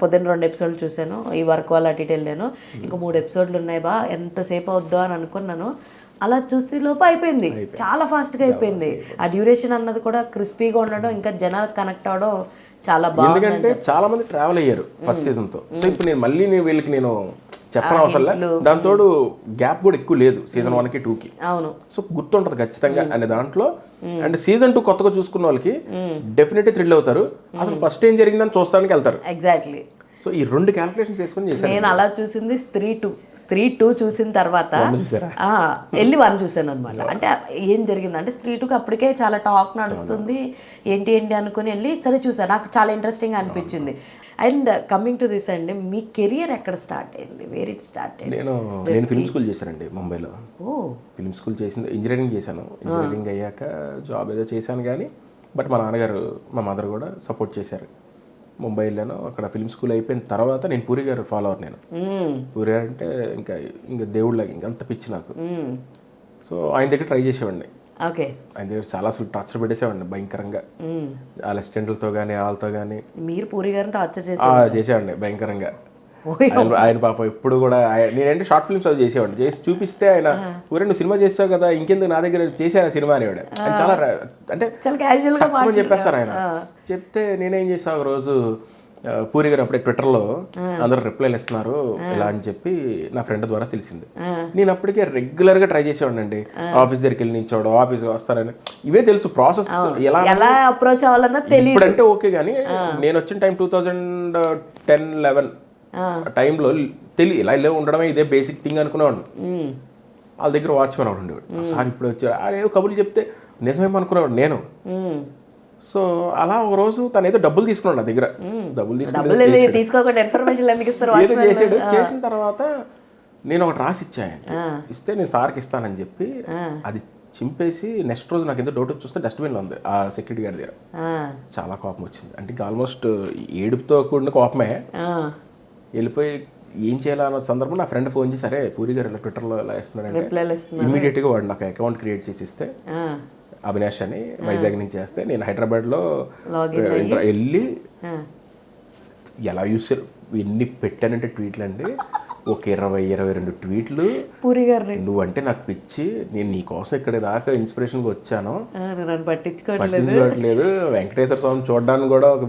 పొద్దున్న 2 ఎపిసోడ్లు చూసాను, ఈ వర్క్ వాళ్ళు అటు ఇటు వెళ్ళాను, ఇంకా 3 ఎపిసోడ్లు ఉన్నాయి బా ఎంతసేపు అవుద్దా అని అనుకున్నాను. అలా చూసి లోపు అయిపోయింది, చాలా ఫాస్ట్గా అయిపోయింది. ఆ డ్యూరేషన్ అన్నది కూడా క్రిస్పీగా ఉండడం, ఇంకా జనాలకు కనెక్ట్ అవ్వడం చాలా బాగుంది. ఎందుకంటే చాలా మంది ట్రావెల్ అయ్యారు ఫస్ట్ సీజన్ తో. సో ఇప్పుడు నేను వీళ్ళకి నేను చెప్పని అవసరం లేదు, దాంతో గ్యాప్ కూడా ఎక్కువ లేదు సీజన్ 1కి 2కి. అవును, సో గుర్తుంటది ఖచ్చితంగా అనే దాంట్లో. అండ్ సీజన్ 2 కొత్తగా చూసుకున్న వాళ్ళకి డెఫినెట్లీ థ్రిల్ అవుతారు, అసలు ఫస్ట్ ఏం జరిగిందని చూస్తానికి వెళ్తారు. ఎగ్జాక్ట్లీ, సో ఈ 2 క్యాలిక్యులేషన్స్ చేసుకుని చేశాను నేను. అలా చూసింది స్త్రీ 2 చూసిన తర్వాత వెళ్ళి 1 చూసాను అనమాట. అంటే ఏం జరిగిందంటే స్త్రీ 2కి అప్పటికే చాలా టాక్ నడుస్తుంది, ఏంటి అనుకుని వెళ్ళి సరే చూసాను, నాకు చాలా ఇంట్రెస్టింగ్ అనిపించింది. అండ్ కమింగ్ టు దిస్ అండి, మీ కెరియర్ ఎక్కడ స్టార్ట్ అయింది, వేర్ ఇట్ స్టార్ట్ అయింది? నేను ఫిల్మ్ స్కూల్ చేశానండి ముంబైలో. ఫిల్మ్ స్కూల్ చేసింది, ఇంజనీరింగ్ చేశాను. ఇంజనీరింగ్ అయ్యాక జాబ్ ఏదో చేశాను కానీ, బట్ మా నాన్నగారు మా మదర్ కూడా సపోర్ట్ చేశారు. ముంబై వెళ్ళాను, అక్కడ ఫిల్మ్ స్కూల్ అయిపోయిన తర్వాత నేను పూరి గారు ఫాలోవర్. నేను పూరి గారు అంటే ఇంకా దేవుళ్ళకి ఇంకంత పిచ్చి నాకు. సో ఆయన దగ్గర ట్రై చేసేవాడిని. ఆయన దగ్గర చాలా అసలు టార్చర్ పెట్టేసేవాడిని భయంకరంగా, వాళ్ళ అసిస్టెంట్లతో కానీ వాళ్ళతో కానీ. మీరు పూరి గారిని టార్చర్ చేసేవాడిని భయంకరంగా. ఆయన పాపం ఎప్పుడు కూడా నేనంటే షార్ట్ ఫిల్మ్స్ అవి చేసేవాడిని, చేసి చూపిస్తే ఆయన ఊరే నువ్వు సినిమా చేస్తావు కదా ఇంకెందుకు నా దగ్గర చేశాను సినిమా అనేవాడు. ఆయన చాలా అంటే చాలా క్యాజువల్ గా చెప్పేస్తారు ఆయన. చెప్తే నేనేం చేసా ఒక రోజు, పూరి గారు అప్పుడే ట్విట్టర్లో అందరూ రిప్లైలు ఇస్తున్నారు ఇలా అని చెప్పి నా ఫ్రెండ్ ద్వారా తెలిసింది. నేను అప్పటికే రెగ్యులర్గా ట్రై చేసేవాడిని అండి, ఆఫీస్ దగ్గరికి వెళ్ళి నిల్చోవడం, ఆఫీస్ వస్తారని ఇవే తెలుసు ప్రాసెస్ ఎలా అప్రోచ్ అవ్వాలన్నా తెలియదు. ఇప్పుడంటే ఓకే, కానీ నేను వచ్చిన టైం 2010-11 టైంలో ఇలా ఇలా ఉండడమే ఇదే బేసిక్ థింగ్ అనుకునేవాడు. వాళ్ళ దగ్గర వాచ్మెన్ ఒకటి ఉండేవాడు, సార్ ఇప్పుడు వచ్చారు ఏదో కబుర్లు చెప్తే నిజమేమనుకునేవాడు నేను. సో అలా ఒక రోజు తను ఏదో డబ్బులు తీసుకున్నాడు నా దగ్గర, డబ్బులు తీసుకోకుండా ఇన్ఫర్మేషన్ ఎందుకు ఇస్తారు చేసిన తర్వాత నేను ఒకటి రాసి ఇచ్చాను, ఇస్తే నేను సార్కి ఇస్తానని చెప్పి అది చింపేసి నెక్స్ట్ రోజు నాకు ఎంతో డౌట్ వచ్చి చూస్తే డస్ట్బిన్లో ఉంది ఆ సెక్యూరిటీ గార్డ్ దగ్గర. చాలా కోపం వచ్చింది, అంటే ఆల్మోస్ట్ ఏడుపుతో కూడిన కోపమే. వెళ్ళిపోయి ఏం చేయాలన్న సందర్భం నా ఫ్రెండ్ ఫోన్ చేసి, సరే పూరి గారు ఇలా ట్విట్టర్లో ఇలా ఇస్తున్నాడంటే ఇమీడియట్గా వాడు నాకు అకౌంట్ క్రియేట్ చేసి ఇస్తే, అవినాష్ అని వైజాగ్ నుంచి చేస్తే నేను హైదరాబాద్లో వెళ్ళి ఎలా యూస్ ఎన్ని పెట్టానంటే ట్వీట్లు అండి, ఒక 20-22 ట్వీట్లు. పూరి గారు నువ్వంటే నాకు పిచ్చి, నేను నీ కోసం ఇక్కడ దాకా ఇన్స్పిరేషన్గా వచ్చాను, పట్టించుకోవట్లేదు, వెంకటేశ్వర స్వామి చూడడానికి కూడా ఒక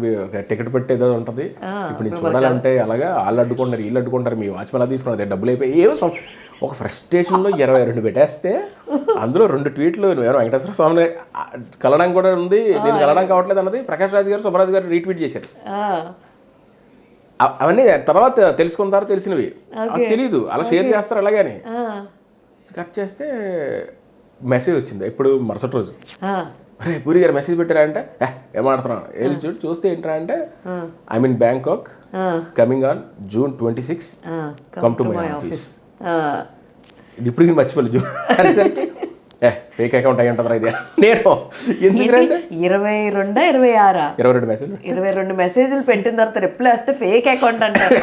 టికెట్ పెట్టేదో ఉంటుంది, ఇప్పుడు నేను చూడాలంటే అలాగా వాళ్ళు అడ్డుకుంటారు వీళ్ళు అడ్డుకుంటారు, మీ వాచ్మెన్ అలా తీసుకున్నారు డబ్బులు అయిపోయి ఏవో ఒక ఫ్రస్ట్రేషన్లో 22 పెట్టేస్తే అందులో 2 ట్వీట్లు నువ్వు వెంకటేశ్వర స్వామిని కలడం కూడా ఉంది, నేను కలడం కావట్లేదు అన్నది ప్రకాష్ రాజ్ గారు సుబ్బరాజు గారు రీట్వీట్ చేశారు. అవన్నీ తర్వాత తెలుసుకున్న తర్వాత తెలిసినవి, తెలీదు అలా షేర్ చేస్తారు అలాగని. కట్ చేస్తే మెసేజ్ వచ్చింది ఎప్పుడు మరుసటి రోజు, అరే పూరి గారు మెసేజ్ పెట్టారా అంటే ఏమాడుతున్నాను వెళ్ళి చూస్తే ఏంట్రా అంటే I mean Bangkok coming on June 26 come to my office. ఇప్పుడు మర్చిపోలేదు జూన్ ఫేక్ అకౌంట్ అయ్యి ఉంటుంది ఇది. నేను ఎందుకంటే 22 మెసేజ్లు పెట్టిన తర్వాత రిప్లై వస్తే ఫేక్ అకౌంట్ అంటారు.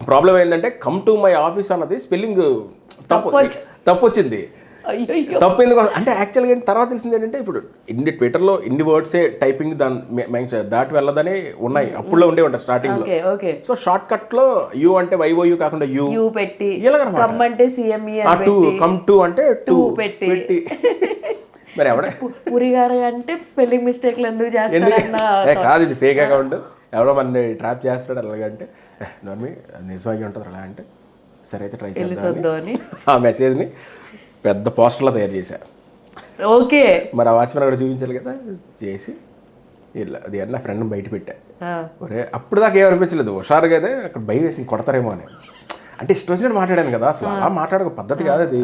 ప్రాబ్లం ఏంటంటే కమ్ టు మై ఆఫీస్ అన్నది స్పెల్లింగ్ తప్పు వచ్చింది. తప్పు ఎందుకు అంటే యాక్చువల్గా ఏంటి తర్వాత తెలిసింది ఏంటంటే ఇప్పుడు ట్విట్టర్లో ఇన్ని వర్డ్సే టైపింగ్ దాటి వెళ్ళదని ఉన్నాయి, అప్పుడులో ఉండే ఉంటాయి స్టార్టింగ్ లో. సో షార్ట్ కట్ లో యూ అంటే వైఓయూ కాకుండా యూ పెట్టి, కమ్ టు అంటే టూ పెట్టి మరి ఎవడ పూరి గారు అంటే స్పెల్లింగ్ మిస్టేక్లు ఎందుకు చేస్తారు కాదు, ఇది ఫేక్ అకౌంట్ ఎవడో మన ట్రాప్ చేస్తాడు అలాగంటే నర్మి నిజంగా ఉంటుంది అలా అంటే సరే అయితే ట్రై చేద్దాం ఆ మెసేజ్ని పెద్ద పోస్టర్లో తయారు చేశారు. ఓకే మరి ఆ వాచ్మెన్ కూడా చూపించాలి కదా, చేసి ఇలా అది నా ఫ్రెండ్ బయట పెట్టా. ఒరే అప్పుడు దాకా ఏమనిపించలేదు, హుషారుగా అయితే అక్కడ భయం వేసి కొడతారేమో అని. అంటే ఇష్టం వచ్చినట్టు మాట్లాడాను కదా, అసలు అలా మాట్లాడక పద్ధతి కాదు అది.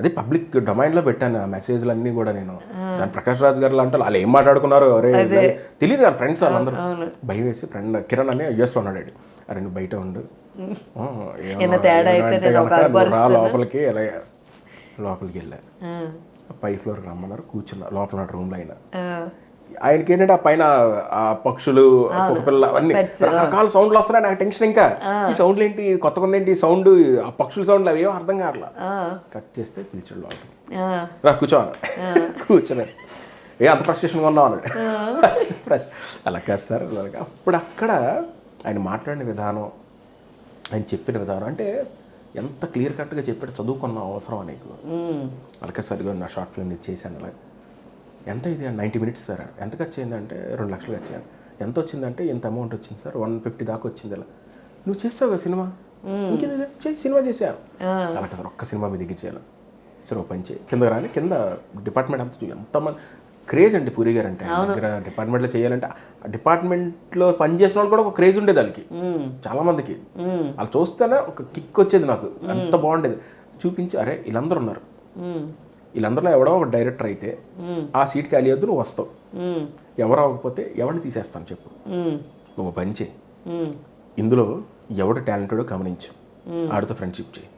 అది పబ్లిక్ డొమైన్లో పెట్టాను ఆ మెసేజ్లు అన్నీ కూడా. నేను దాని ప్రకాష్ రాజ్ గారు అంటే వాళ్ళు ఏం మాట్లాడుకున్నారు అరే తెలియదు కదా ఫ్రెండ్స్ వాళ్ళందరూ. భయం వేసి ఫ్రెండ్ కిరణ్ అని యూఎస్లో ఉన్నాడు, అరే నువ్వు బయట ఉండు లోపలికి ఎలా లోపలికి వెళ్ళా, పై ఫ్లోర్కి రమ్మన్నారు, కూర్చున్నా లోపల రూమ్లో. అయినా ఆయనకి ఏంటంటే ఆ పైన ఆ పక్షులు కుక్కపిల్ల అన్ని రకరకాల సౌండ్లు వస్తున్నాయి. నాకు టెన్షన్, ఇంకా ఈ సౌండ్లు ఏంటి కొత్తగా ఏంటి సౌండ్, ఆ పక్షుల సౌండ్లు అవి ఏమో అర్థం కావట్లా. కట్ చేస్తే పిలిచాడు లోపలికి, రా కూర్చోవాలి. కూర్చోలే అంత ఫ్రస్ట్రేషన్గా ఉన్నావు అన్నాడు. అలా కాస్తారు అలాగే. అప్పుడు అక్కడ ఆయన మాట్లాడిన విధానం, ఆయన చెప్పిన విధానం అంటే ఎంత క్లియర్ కట్గా చెప్పాడు, చదువుకున్న అవసరం నీకు అలాగే. సరిగా నా షార్ట్ ఫిల్మ్ ఇది చేశాను అలాగే. ఎంత ఇది 90 minutes సార్, ఎంత ఖర్చు అయిందంటే 2 లక్షలు వచ్చాను. ఎంత వచ్చిందంటే ఇంత అమౌంట్ వచ్చింది సార్, 150 దాకా వచ్చింది. అలా నువ్వు చేస్తావు కదా సినిమా, ఇంకేది సినిమా చేశాను అలాగే సార్, ఒక్క సినిమా మీ దగ్గర చేయాలి సార్, ఓ పని చేయి కింద రాని, కింద డిపార్ట్మెంట్ అంతా ఎంతమంది క్రేజ్ అండి పూరి గారు అంటే. దగ్గర డిపార్ట్మెంట్లో చేయాలంటే ఆ డిపార్ట్మెంట్లో పనిచేసిన వాళ్ళు కూడా ఒక క్రేజ్ ఉండేది వాళ్ళకి, చాలా మందికి. వాళ్ళు చూస్తేనే ఒక కిక్ వచ్చేది నాకు, ఎంత బాగుండేది. చూపించి అరే వీళ్ళందరూ ఉన్నారు, వీళ్ళందరిలో ఎవడో ఒక డైరెక్టర్ అయితే ఆ సీట్ ఖాళీ వద్దు, నువ్వు వస్తావు. ఎవరు అవ్వకపోతే ఎవరిని తీసేస్తాను చెప్పు, నువ్వు పని చేయి. ఇందులో ఎవడు టాలెంటెడో గమనించు, ఆడితో ఫ్రెండ్షిప్ చేయి,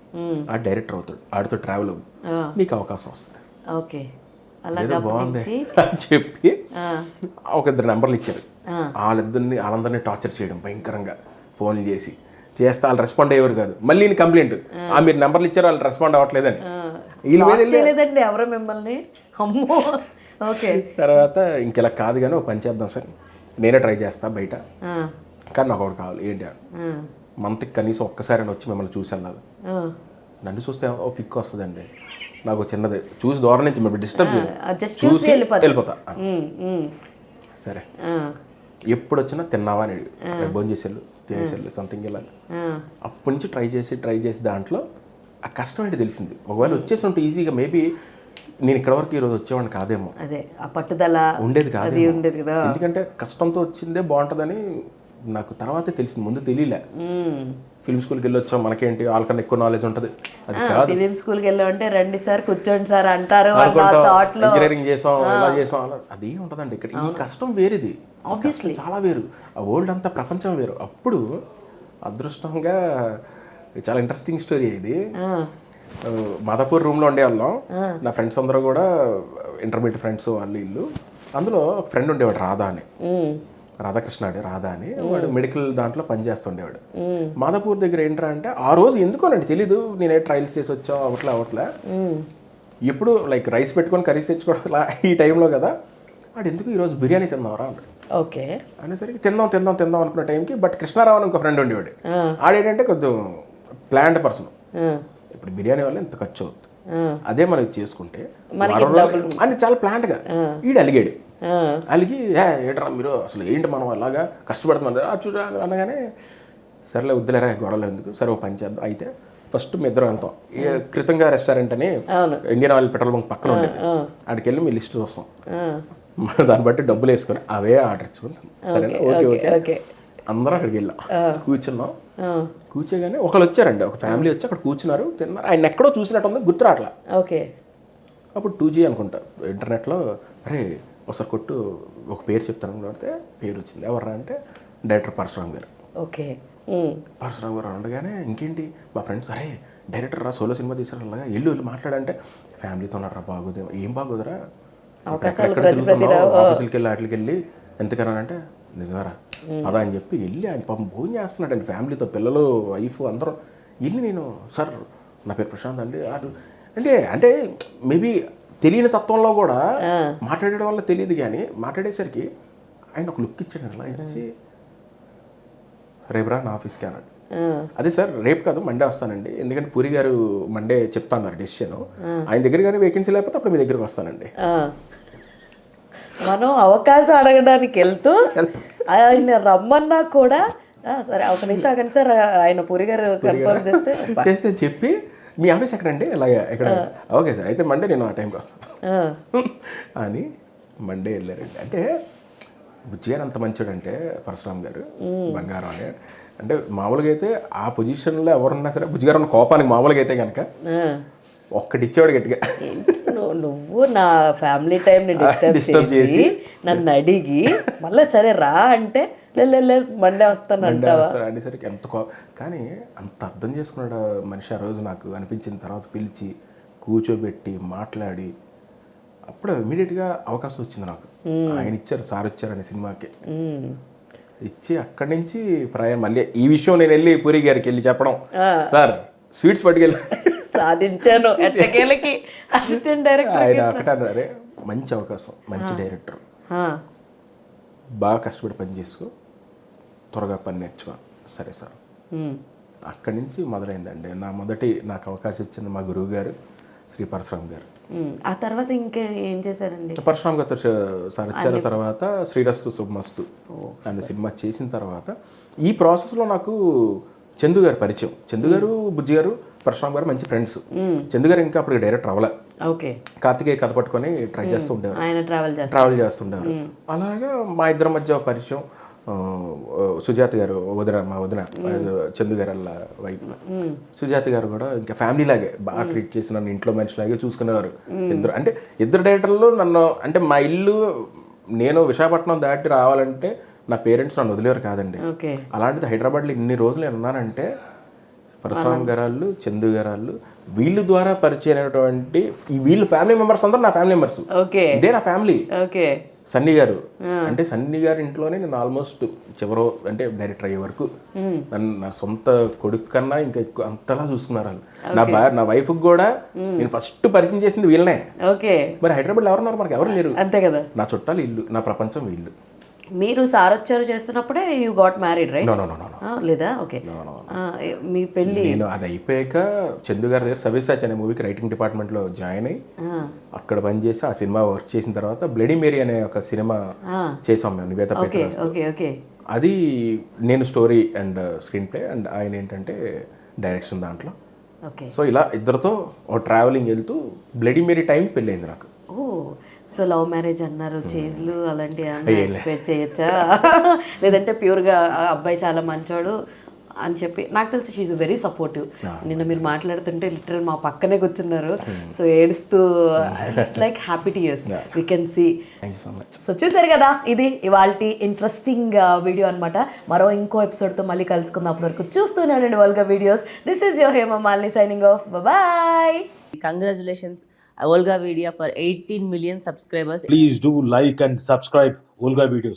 ఆ డైరెక్టర్ అవుతాడు, ఆడితో ట్రావెల్ అవ్వు, నీకు అవకాశం వస్తుంది. ఓకే బాగుంది అని చెప్పి ఒక 2 నెంబర్లు ఇచ్చారు. వాళ్ళందరినీ టార్చర్ చేయడం భయంకరంగా, ఫోన్లు చేసి చేస్తే వాళ్ళు రెస్పాండ్ అయ్యేవారు కాదు. మళ్ళీ కంప్లైంట్, మీరు నెంబర్లు ఇచ్చారు వాళ్ళు రెస్పాండ్ అవ్వట్లేదని. ఎవరో మిమ్మల్ని తర్వాత ఇంకెలా కాదు కానీ ఒక పని చేద్దాం సార్, నేనే ట్రై చేస్తా బయట, కానీ నాకు ఒకటి కావాలి ఏంటి మంత్కి కనీసం ఒక్కసారి వచ్చి మిమ్మల్ని చూసి వెళ్ళాలి. నన్ను చూస్తే ఒక కిక్ వస్తుందండి నాకు, చిన్నది చూసి దూరం నుంచి మిమ్మల్ని డిస్టర్బ్ చూసి వెళ్ళిపోతా. సరే ఎప్పుడు వచ్చినా తిన్నావా అని అడిగి భోజనం చేసేళ్ళు తినేసేళ్ళు సంథింగ్ ఇలా. అప్పటి నుంచి ట్రై చేసి దాంట్లో ఆ కష్టం ఏంటి తెలిసింది. ఒకవేళ వచ్చేసి ఉంటే ఈజీగా మేబీ నేను ఇక్కడ వరకు ఈరోజు వచ్చేవాడిని కాదేమో, అదే ఆ పట్టుదల ఉండేది కాదు. ఉండేది కదా, ఎందుకంటే కష్టంతో వచ్చిందే బాగుంటుందని నాకు తర్వాతే తెలిసింది, ముందు తెలియలే. ఫిల్మ్ స్కూల్కి వెళ్ళి వచ్చాం, మనకేంటి వాళ్ళకన్నా ఎక్కువ నాలెడ్జ్ ఉంటుంది. అది కాదు, ఫిలిం స్కూల్కి వెళ్ళామంటే రండి సార్ కూర్చోండి సార్ అంటారు, ఇంజనీరింగ్ చేసాం ఇలా చేసాం అలా అది ఉంటుందండి. ఇక్కడ ఈ కష్టం వేరేది, ఆబ్వియస్లీ చాలా వేరు. ఆ వరల్డ్ అంతా ప్రపంచం వేరు. అప్పుడు అదృష్టంగా చాలా ఇంట్రెస్టింగ్ స్టోరీ ఇది. మాదాపూర్ రూమ్లో ఉండేవాళ్ళం, నా ఫ్రెండ్స్ అందరూ కూడా ఇంటర్మీడియట్ ఫ్రెండ్స్ వాళ్ళు ఇల్లు. అందులో ఫ్రెండ్ ఉండేవాడు రాధా అని, రాధాకృష్ణ రాధా అని, వాడు మెడికల్ దాంట్లో పనిచేస్తుండేవాడు. మాదాపూర్ దగ్గర ఏంట్రా అంటే ఆ రోజు ఎందుకోనండి తెలీదు, నేనే ట్రయల్స్ చేసి వచ్చా అవట్లే ఎప్పుడు లైక్ రైస్ పెట్టుకొని కర్రీస్ తెచ్చుకోవడం ఈ టైంలో కదా, వాడు ఎందుకు ఈరోజు బిర్యానీ తిందాంరా అన్నాడు. ఓకే అనేసరికి తిందాం అనుకున్న టైంకి బట్ కృష్ణారావు అని ఇంకో ఫ్రెండ్ ఉండేవాడు. ఆడేంటంటే కొంచెం ప్లాండ్ పర్సన్, ఇప్పుడు బిర్యానీ వల్ల ఎంత ఖర్చు అవుతుంది, అదే మనకి చేసుకుంటే అని చాలా ప్లాంట్గా వీడు అలిగాడు. అలిగి ఏట్రా మీరు అసలు ఏంటి మనం అలాగా కష్టపడుతున్నాం చూడ అనగానే సరేలే వద్దులేరా గొడవలు ఎందుకు, సరే ఓ పని చేద్దాం అయితే ఫస్ట్ మీ ఇద్దరం వెళ్తాం. కృతంగా రెస్టారెంట్ అని ఇండియన్ ఆయిల్ పెట్రోల్ బంక్ పక్కన ఉండేది, అక్కడికి వెళ్ళి మీ లిస్ట్ చూస్తాం, దాన్ని బట్టి డబ్బులు వేసుకొని అవే ఆర్డర్ ఇచ్చుకుంటాం. సరేనా ఓకే అందరూ అక్కడికి వెళ్ళాం, కూర్చున్నాం. కూర్చోగానే ఒకళ్ళు వచ్చారండి, ఒక ఫ్యామిలీ వచ్చి అక్కడ కూర్చున్నారు తిన్నారు. ఆయన ఎక్కడో చూసినట్టు ఉంది, గుర్తు రావట్లా. ఓకే అప్పుడు 2G అనుకుంటా ఇంటర్నెట్లో, అరే ఒకసారి కొట్టు ఒక పేరు చెప్తాను అంటే పేరు వచ్చింది. ఎవర్రా అంటే డైరెక్టర్ పరశురామ్ గారు. ఓకే పరశురామ్ గారు అనగానే ఇంకేంటి మా ఫ్రెండ్స్, అరే డైరెక్టర్ రా సోలో సినిమా తీసారు అలాగా వెళ్ళి మాట్లాడంటే ఫ్యామిలీతో ఉన్నారా బాగోదు, ఏం బాగోదురా ఆఫీసులకి వెళ్ళి వాటికి వెళ్ళి ఎంతకన్నా అంటే నిజమరా అదా అని చెప్పి వెళ్ళి ఆయన పాపం భోజనం చేస్తున్నాడండి ఫ్యామిలీతో, పిల్లలు వైఫ్ అందరూ వెళ్ళి. నేను సార్ నా పేరు ప్రశాంత్ అండి అంటే అంటే మేబీ తెలియని తత్వంలో కూడా మాట్లాడడం వల్ల తెలియదు, కానీ మాట్లాడేసరికి ఆయన ఒక లుక్ ఇచ్చాడు అలా ఇచ్చి రేపు రా నా ఆఫీస్కి అన్నాడు. అదే సార్ రేపు కాదు మండే వస్తానండి, ఎందుకంటే పూరి గారు మండే చెప్తాన్నారు డెసిషన్, ఆయన దగ్గర కానీ వేకెన్సీ లేకపోతే అప్పుడు మీ దగ్గరికి వస్తానండి. మనం అవకాశం అడగడానికి వెళ్తూ ఆయన రమ్మన్నా కూడా సరే ఒక నిమిషం ఆగండి సార్ ఆయన పూరి గారు కన్ఫర్మ్ చేస్తే చెప్పి మీ ఆఫీస్ ఎక్కడండి ఇలాగే ఎక్కడ, ఓకే సార్ అయితే మండే నేను ఆ టైంకి వస్తాను అని మండే వెళ్ళారండి. అంటే బుజ్జి గారు అంత మంచోడంటే పరశురామ్ గారు బంగారం అని, అంటే మామూలుగా అయితే ఆ పొజిషన్లో ఎవరున్నా సరే బుజ్జి గారు ఉన్న కోపానికి మామూలుగా అయితే కనుక ఒక్కటిచ్చేవాడు గట్టిగా. నువ్వు నా ఫ్యామిలీ టైంని డిస్టర్బ్ చేసి నన్ను అడిగి మళ్ళీ సరే రా అంటే లే మండే వస్తాను అంటావా అనేసరికి ఎంత కానీ అంత అర్థం చేసుకున్నాడు మనిషి ఆ రోజు నాకు అనిపించిన. తర్వాత పిలిచి కూర్చోబెట్టి మాట్లాడి అప్పుడు ఇమీడియట్గా అవకాశం వచ్చింది నాకు. ఆయన ఇచ్చారు, సార్ ఇచ్చారు అనే సినిమాకి ఇచ్చి అక్కడి నుంచి ప్రయాణం. మళ్ళీ ఈ విషయం నేను వెళ్ళి పూరి గారికి వెళ్ళి చెప్పడం, సార్ స్వీట్స్ పట్టుకెళ్ళి సాధించాను ఎట్టకేలకి అసిస్టెంట్ డైరెక్టర్. ఆయన ఒకటే అన్నారే మంచి అవకాశం, మంచి డైరెక్టర్, బాగా కష్టపడి పని చేసుకో, త్వరగా పని నేర్చుకో. సరే సార్ అక్కడి నుంచి మొదలైందండి నాకు అవకాశం ఇచ్చింది మా గురువు గారు శ్రీ పరశురామ్ గారు. ఆ తర్వాత ఇంకా ఏం చేశారండి? పరశురామ్ గారితో సార్ వచ్చారు. తర్వాత శ్రీరస్తు శుభమస్తు అనే సినిమా చేసిన తర్వాత ఈ ప్రాసెస్లో నాకు చందు గారు పరిచయం. చందు గారు బుజ్జి గారు పరశురామ్ గారు మంచి ఫ్రెండ్స్. చందు గారు ఇంకా అప్పుడు డైరెక్టర్ అవ్వలే, కార్తికేయ కథ పట్టుకొని ట్రై చేస్తూ ఉండేవారు, ఆయన ట్రావెల్ చేస్తుండేవారు. అలాగా మా ఇద్దరి మధ్య పరిచయం. సుజాత గారు మా వదిన చందు గారు అలా వైఫ్, సుజాత గారు కూడా ఇంకా ఫ్యామిలీ లాగే బాగా ట్రీట్ చేసి నన్ను ఇంట్లో మనిషిలాగే చూసుకునేవారు. ఇద్దరు డైరెక్టర్లు నన్ను, అంటే మా ఇల్లు నేను విశాఖపట్నం దాటి రావాలంటే నా పేరెంట్స్ నన్ను వదిలేవారు కాదండి. అలాంటిది హైదరాబాద్లో ఇన్ని రోజులు నేను ఉన్నానంటే పరశురామ్ గారాళ్ళు, చందు గారాళ్ళు వీళ్ళ ద్వారా పరిచయం అయినటువంటి వీళ్ళు ఫ్యామిలీ మెంబర్స్ అందరూ నా ఫ్యామిలీ మెంబర్స్. ఇదే నా ఫ్యామిలీ. సన్నీ గారు అంటే సన్నీ గారి ఇంట్లోనే నేను ఆల్మోస్ట్ చివరో అంటే డైరెక్టర్ అయ్యే వరకు నన్ను నా సొంత కొడుకు కన్నా ఇంకా ఎక్కువ అంతలా చూసుకున్నారు వాళ్ళు. నా వైఫ్ కూడా నేను ఫస్ట్ పరిచయం చేసింది వీళ్ళనే. మరి హైదరాబాద్లో ఎవరున్నారు? మనకి ఎవరు లేరు. అంతే కదా. నా చుట్టాలు ఇల్లు, నా ప్రపంచం వీళ్ళు. మీరు సారొచ్చారు చేస్తున్నప్పుడే you got married right? No no no no లేదా? ఓకే. మీ పెళ్ళి నేను అది అయిపోయాక చందు గారి దగ్గర సవ్యసాచి అనే మూవీకి రైటింగ్ డిపార్ట్మెంట్లో జాయిన్ అయ్యి అక్కడ పనిచేసి ఆ సినిమా వర్క్ చేసిన తర్వాత బ్లడీ మేరీ అనే ఒక సినిమా చేసాం మేము నివేత ఓకే పేట్రాస్. ఓకే ఓకే అది నేను story and screen play and ఆయన ఏంటంటే డైరెక్షన్ దాంట్లో. ఓకే. సో ఇలా ఇద్దరితో ఓ ట్రావెలింగ్ వెళ్తూ బ్లడీ మేరీ టైం పెళ్ళయింది నాకు. ఓ సో లవ్ మ్యారేజ్ అన్నారు, చేజ్లు అలాంటివి ఎక్స్పెక్ట్ చేయొచ్చా? లేదంటే ప్యూర్గా అబ్బాయి చాలా మంచోడు అని చెప్పి? నాకు తెలిసి షీఈ్ వెరీ సపోర్టివ్. నిన్న మీరు మాట్లాడుతుంటే లిటరల్ మా పక్కనే కూర్చున్నారు. సో ఏడుస్తూ it's like happy to us we can see. Thank you so much. So చూసారు కదా, ఇది ఇవాల్టి ఇంట్రెస్టింగ్ వీడియో అనమాట. మరో ఇంకో ఎపిసోడ్తో మళ్ళీ కలుసుకుందాం. అప్పటి వరకు చూస్తూనే ఉండండి Volga videos. This is your Hema Malini signing off. Bye. Congratulations, Olga Vidya, for 18 million subscribers. Please do like and subscribe Olga Videos.